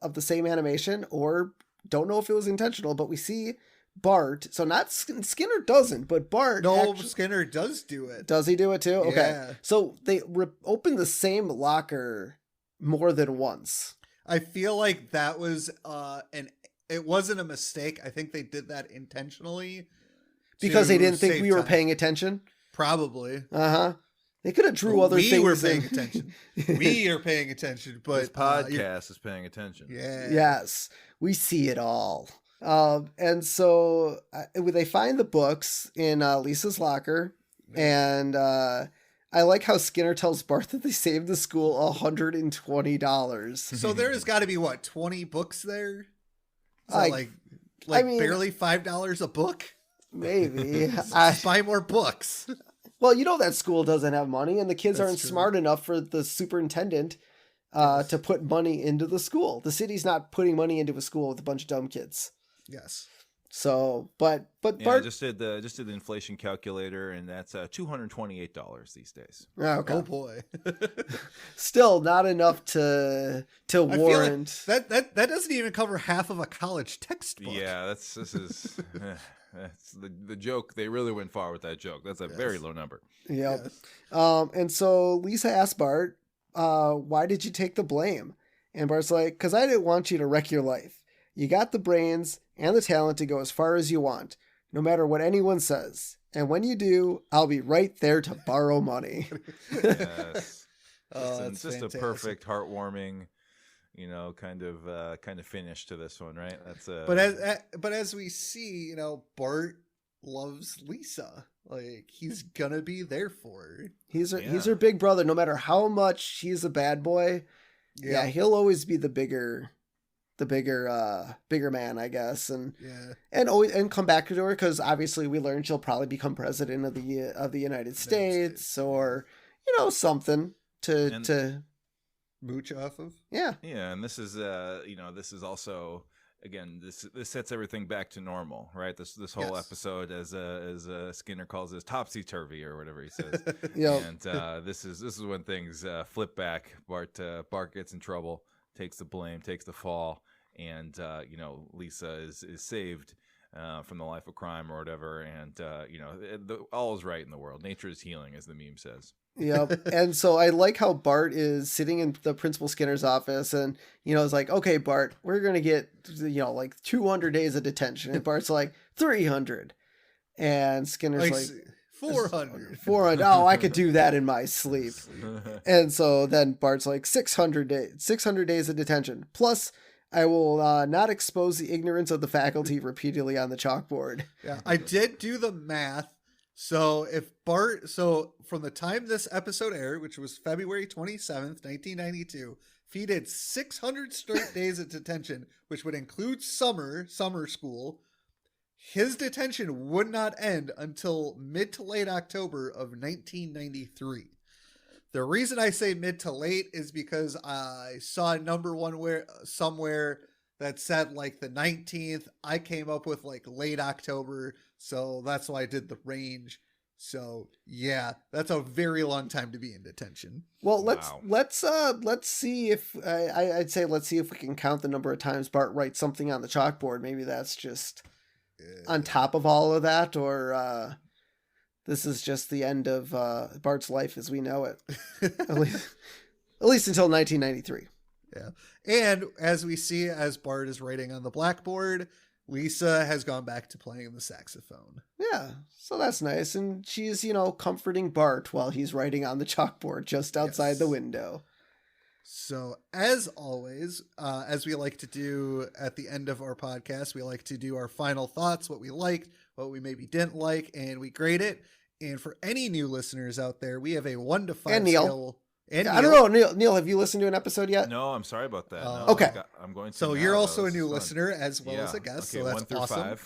of the same animation, or don't know if it was intentional, but we see Bart. So not Skinner doesn't, but Bart. No, Skinner does do it. Does he do it too? Okay. Yeah. So they open the same locker more than once. I feel like that was it wasn't a mistake. I think they did that intentionally. Because they didn't think we were paying attention? Probably. Uh-huh. They could have drew other things. We were paying attention. We are paying attention, but this podcast is paying attention. Yeah. Yes. We see it all. And so they find the books in Lisa's locker, and I like how Skinner tells Bart that they saved the school $120. So there has got to be, what, 20 books there? Is that like I mean, barely $5 a book? Maybe. Buy more books. Well, that school doesn't have money, and the kids That's aren't true. smart enough for the superintendent to put money into the school. The city's not putting money into a school with a bunch of dumb kids. Yes. So, but Bart Bart just did the inflation calculator, and that's $228 these days. Okay. Oh boy. Still not enough to warrant. Like that doesn't even cover half of a college textbook. Yeah, this is that's the joke. They really went far with that joke. That's a very low number. Yep. Yes. And so Lisa asked Bart, why did you take the blame? And Bart's like, because I didn't want you to wreck your life. You got the brains and the talent to go as far as you want, no matter what anyone says. And when you do, I'll be right there to borrow money. Yes. It's just fantastic. a perfect, heartwarming, kind of finish to this one, right? That's But as we see, Bart loves Lisa. Like, he's gonna be there for her. He's her big brother. No matter how much he's a bad boy, yeah, he'll always be the bigger man, I guess, and come back to her, because obviously we learned she'll probably become president of the United States, or something to mooch off of. Yeah, and this is this is also, again, this sets everything back to normal, right? This whole episode, as Skinner calls it, topsy-turvy, or whatever he says. Yep. And this is when things flip back. Bart gets in trouble, takes the blame, takes the fall, and Lisa is saved from the life of crime or whatever, and all is right in the world. Nature is healing, as the meme says. Yep. And so I like how Bart is sitting in the Principal Skinner's office, and it's like, okay, Bart, we're gonna get like 200 days of detention, and Bart's like 300, and Skinner's like 400. 400. Oh, I could do that in my sleep. And so then Bart's like 600 days of detention. Plus, I will not expose the ignorance of the faculty repeatedly on the chalkboard. Yeah, I did do the math. So from the time this episode aired, which was February 27th, 1992, if he did 600 straight days of detention, which would include summer school, his detention would not end until mid to late October of 1993. The reason I say mid to late is because I saw a number somewhere that said like the 19th. I came up with like late October, so that's why I did the range. So yeah, that's a very long time to be in detention. Well, let's see if I'd say let's see if we can count the number of times Bart writes something on the chalkboard. Maybe that's just on top of all of that, or this is just the end of Bart's life as we know it, at least until 1993. Yeah, and as we see, as Bart is writing on the blackboard, Lisa has gone back to playing the saxophone. Yeah, so that's nice, and she's comforting Bart while he's writing on the chalkboard just outside the window. So, as always, as we like to do at the end of our podcast, we like to do our final thoughts, what we liked, what we maybe didn't like, and we grade it. And for any new listeners out there, we have a 1 to 5 and Neil. scale. And I don't know, Neil, have you listened to an episode yet? No, I'm sorry about that. No, okay. I'm going to. So you're also a new listener as well as a guest. Okay, so that's 1 through awesome.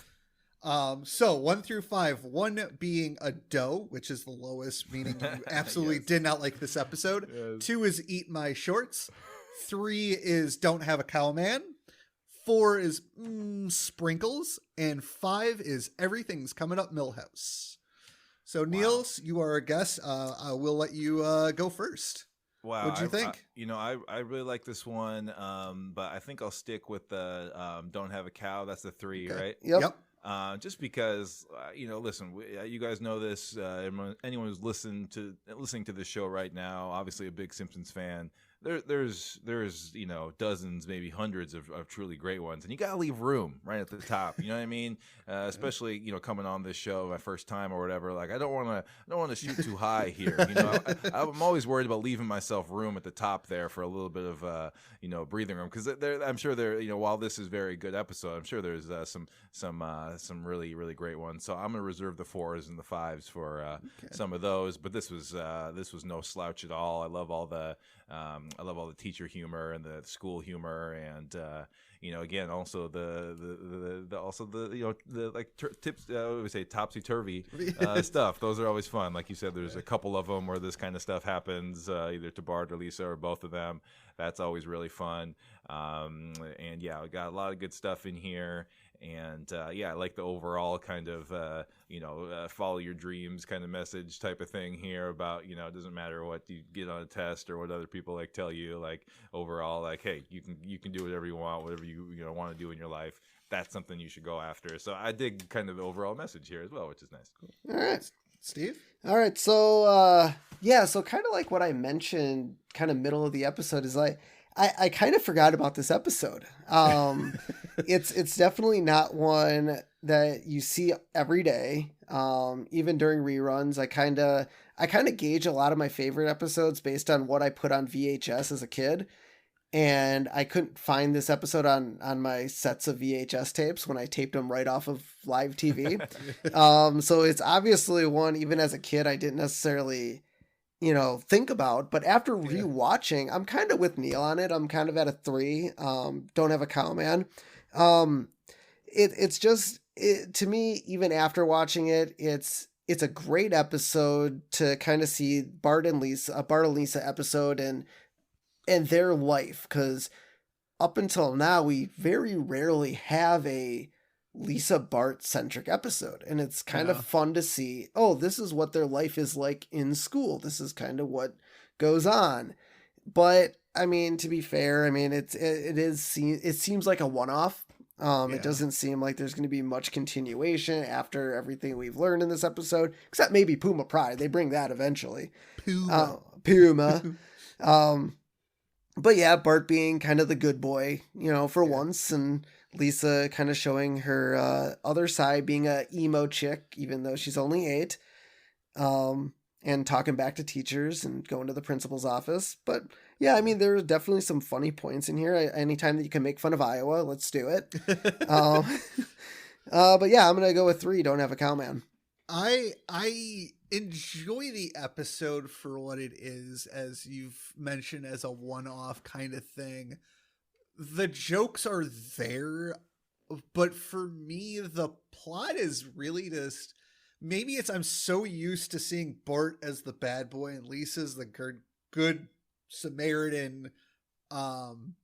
5. So 1 through 5, 1 being a doe, which is the lowest, meaning you absolutely did not like this episode. Yes. 2 is eat my shorts. 3 is don't have a cow man. 4 is sprinkles. And 5 is everything's coming up Millhouse. So, Niels, you are a guest. I will let you go first. Wow, What'd you think? I really like this one, but I think I'll stick with the "Don't Have a Cow." That's the 3, Okay. right? Yep. Just because, listen, you guys know this. Anyone who's listening to this show right now, obviously a big Simpsons fan. There's dozens, maybe hundreds of truly great ones, and you gotta leave room right at the top. You know what I mean? Especially coming on this show my first time or whatever. Like I don't want to shoot too high here. I'm always worried about leaving myself room at the top there for a little bit of breathing room, because I'm sure while this is a very good episode, I'm sure there's some really really great ones. So I'm gonna reserve the 4s and the 5s for some of those. But this was no slouch at all. I love all the teacher humor and the school humor, and again, also tips. We say topsy turvy stuff. Those are always fun. Like you said, there's a couple of them where this kind of stuff happens, either to Bart or Lisa or both of them. That's always really fun. And yeah, we got a lot of good stuff in here. And I like the overall kind of follow your dreams kind of message type of thing here about it doesn't matter what you get on a test or what other people tell you, like overall, like, hey, you can do whatever you want, whatever you want to do in your life. That's something you should go after. So I dig kind of the overall message here as well, which is nice. Cool. All right, Steve. All right, so so kind of like what I mentioned, kind of middle of the episode is like. I kind of forgot about this episode. It's definitely not one that you see every day. Even during reruns, I kind of gauge a lot of my favorite episodes based on what I put on VHS as a kid, and I couldn't find this episode on my sets of VHS tapes when I taped them right off of live TV. So it's obviously one, even as a kid, I didn't necessarily think about, but after rewatching, I'm kind of with Neil on it. I'm kind of at a 3. Don't Have a Cow, man. It's just to me, even after watching it, it's a great episode to kind of see Bart and Lisa episode and their life, because up until now we very rarely have a Lisa Bart centric episode, and it's kind of fun to see, oh, this is what their life is like in school. This is kind of what goes on. But I mean, to be fair, I mean, it seems like a one-off. It doesn't seem like there's going to be much continuation after everything we've learned in this episode, except maybe Puma Pride. They bring that eventually. Puma. But yeah, Bart being kind of the good boy, for once, and Lisa kind of showing her other side, being a emo chick, even though she's only 8, and talking back to teachers and going to the principal's office. But yeah, I mean, there are definitely some funny points in here. Anytime that you can make fun of Iowa, let's do it. But yeah, I'm gonna go with 3. Don't Have a Cow, man. I enjoy the episode for what it is, as you've mentioned, as a one-off kind of thing. The jokes are there, but for me, the plot is really just, maybe I'm so used to seeing Bart as the bad boy and Lisa's the good Samaritan. And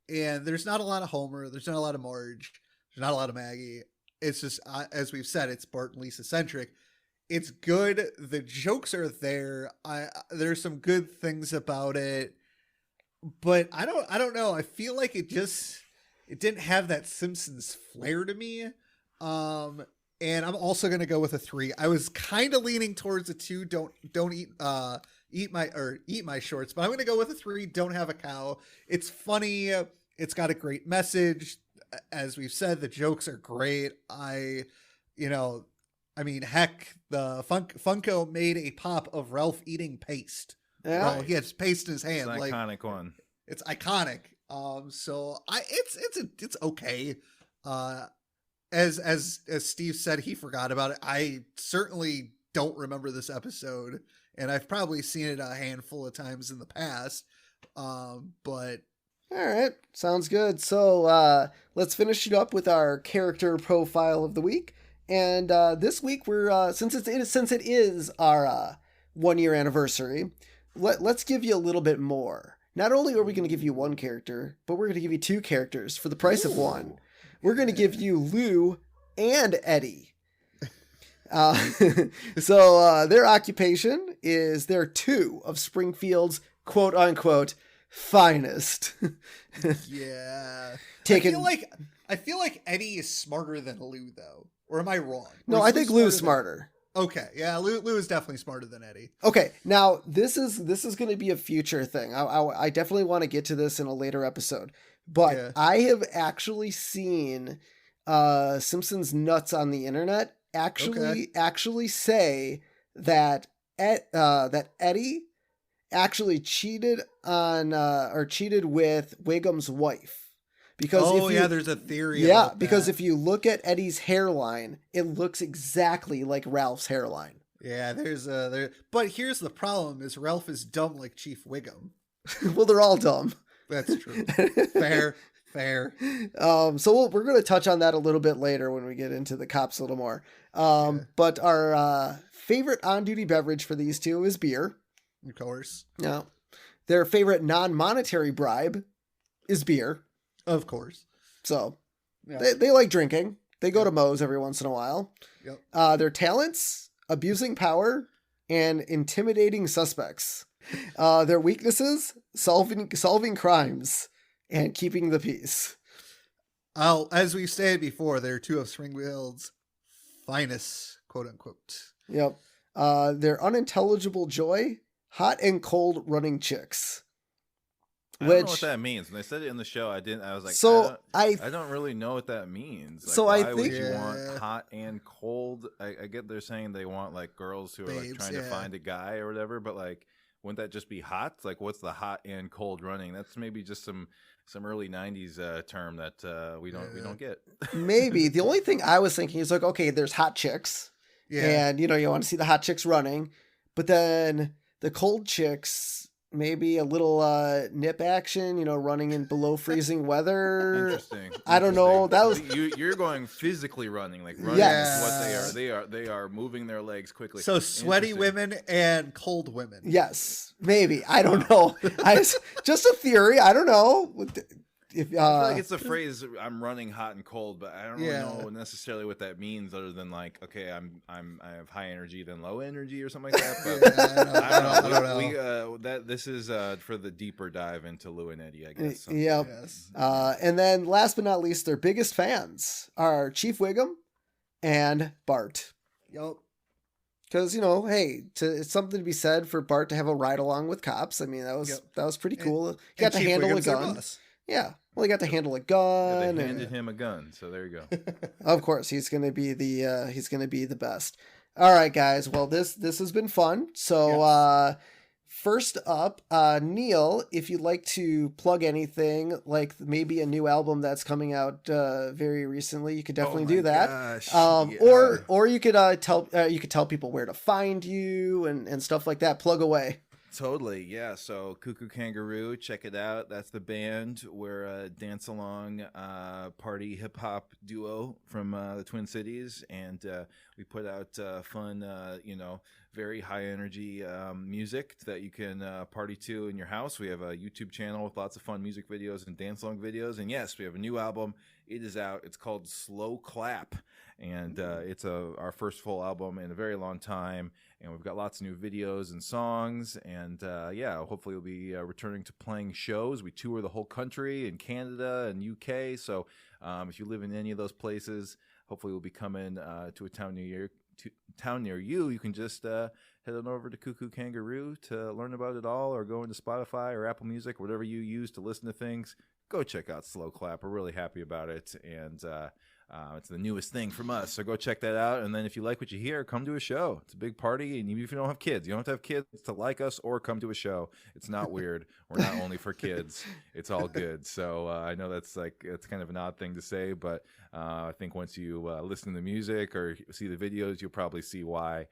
there's not a lot of Homer. There's not a lot of Marge. There's not a lot of Maggie. It's just, as we've said, it's Bart and Lisa centric. It's good. The jokes are there. There's some good things about it. But I don't know. I feel like it didn't have that Simpsons flair to me. And I'm also gonna go with a 3. I was kind of leaning towards a 2. Don't eat my shorts, but I'm gonna go with a 3. Don't Have a Cow. It's funny. It's got a great message. As we've said, the jokes are great. I mean, heck, the Funko made a pop of Ralph eating paste. Yeah, well, he has paste in his hand. It's an iconic one. It's iconic. So it's okay. As Steve said, he forgot about it. I certainly don't remember this episode, and I've probably seen it a handful of times in the past. But all right, sounds good. So let's finish it up with our character profile of the week. And this week we're since it is our 1-year anniversary, let's give you a little bit more. Not only are we going to give you 1 character, but we're going to give you 2 characters for the price of 1. We're going to give you Lou and Eddie. Their occupation is they're two of Springfield's quote unquote finest. Yeah. Taken. I feel like Eddie is smarter than Lou, though. Or am I wrong? No, I think Lou's smarter. Okay, yeah, Lou is definitely smarter than Eddie. Okay, now this is going to be a future thing. I definitely want to get to this in a later episode, but I have actually seen Simpsons nuts on the internet actually say that Eddie actually cheated on or cheated with Wiggum's wife. Because there's a theory. About because that. if you look at Eddie's hairline, it looks exactly like Ralph's hairline. Yeah, but here's the problem: is Ralph is dumb like Chief Wiggum. Well, they're all dumb. That's true. Fair. So we're going to touch on that a little bit later when we get into the cops a little more. But our favorite on-duty beverage for these two is beer. Of course. No, their favorite non-monetary bribe is beer. Of course. So they like drinking. They go to Moe's every once in a while. Yep. Their talents, abusing power and intimidating suspects. Their weaknesses, solving crimes and keeping the peace. As we stated before, they're two of Springfield's finest, quote unquote. Yep. Their unintelligible joy, hot and cold running chicks. I don't know what that means. When they said it in the show, I was like, so I don't really know what that means. Like, so why I think would you want hot and cold? I get they're saying they want like girls who are like trying to find a guy or whatever, but like, wouldn't that just be hot? Like, what's the hot and cold running? That's maybe just some early '90s term that we don't get. Maybe the only thing I was thinking is like, okay, there's hot chicks, and you want to see the hot chicks running, but then the cold chicks. Maybe a little nip action, running in below freezing weather. Interesting. I don't know. That was you're going physically running, like running yes. is what they are. They are moving their legs quickly. So sweaty women and cold women. Yes, maybe. I don't know. Just a theory. I don't know. I feel like it's a phrase. I'm running hot and cold, but I don't really know necessarily what that means, other than like, okay, I have high energy than low energy or something like that. But I don't know. This is for the deeper dive into Lou and Eddie, I guess. Yep. Yes. And then last but not least, their biggest fans are Chief Wiggum and Bart. Yep. Because hey, it's something to be said for Bart to have a ride along with cops. I mean, that was pretty cool. He got to handle a gun. Yeah. Well, he got to handle a gun. They handed him a gun, so there you go. Of course, he's gonna be the best. All right, guys. Well, this has been fun. So, first up, Neil, if you'd like to plug anything, like maybe a new album that's coming out very recently, you could definitely do that. Gosh, or you could tell people where to find you and stuff like that. Plug away. Totally, yeah. So Cuckoo Kangaroo, check it out. That's the band. We're a dance-along party hip-hop duo from the Twin Cities, and we put out fun, very high-energy music that you can party to in your house. We have a YouTube channel with lots of fun music videos and dance-along videos, and yes, we have a new album. It is out. It's called Slow Clap, and it's our first full album in a very long time. And we've got lots of new videos and songs. And hopefully we'll be returning to playing shows. We tour the whole country in Canada and UK. So if you live in any of those places, hopefully we'll be coming to a town near you. You can just head on over to Cuckoo Kangaroo to learn about it all, or go into Spotify or Apple Music, whatever you use to listen to things. Go check out Slow Clap. We're really happy about it. And it's the newest thing from us, so go check that out. And then if you like what you hear, come to a show. It's a big party, and even if you don't have kids, you don't have to have kids to like us or come to a show. It's not weird. We're not only for kids. It's all good. So I know it's kind of an odd thing to say, but I think once you listen to the music or see the videos, you'll probably see why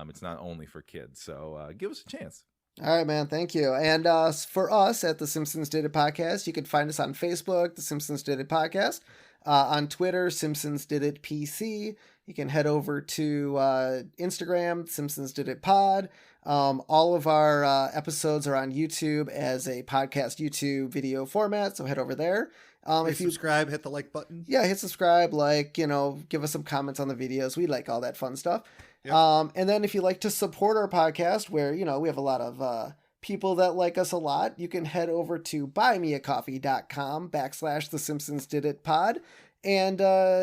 it's not only for kids. So give us a chance. All right, man. Thank you. And for us at the Simpsons Did It Podcast, you can find us on Facebook, the Simpsons Did It Podcast. On Twitter, Simpsons Did It PC. You can head over to Instagram, Simpsons Did It Pod. All of our episodes are on YouTube as a podcast YouTube video format, so head over there. If you subscribe, hit the like button. Yeah, hit subscribe, give us some comments on the videos. We like all that fun stuff. Yep. And then if you like to support our podcast, where, we have a lot of people that like us a lot, you can head over to buymeacoffee.com/The Simpsons Did It Pod and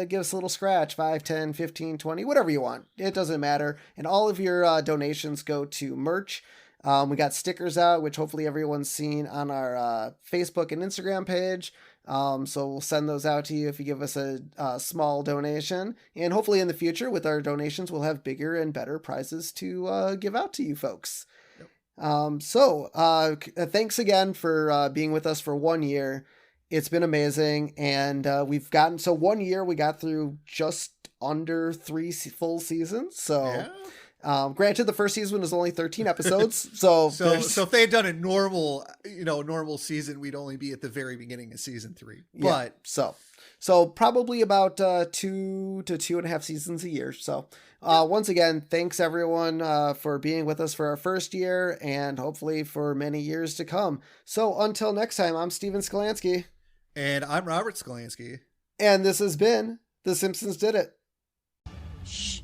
give us a little scratch, 5, 10, 15, 20, whatever you want. It doesn't matter. And all of your donations go to merch. We got stickers out, which hopefully everyone's seen on our Facebook and Instagram page. So we'll send those out to you if you give us a small donation. And hopefully in the future with our donations, we'll have bigger and better prizes to give out to you folks. Yep. Thanks again for being with us for 1 year. It's been amazing. And we've gotten, 1 year, we got through just under 3 full seasons. So yeah. Granted, the first season was only 13 episodes. So if they had done a normal season, we'd only be at the very beginning of season 3. But yeah, so probably about 2 to 2.5 seasons a year. So once again, thanks everyone for being with us for our first year and hopefully for many years to come. So until next time, I'm Steven Skolansky. And I'm Robert Skolansky. And this has been The Simpsons Did It. Shh.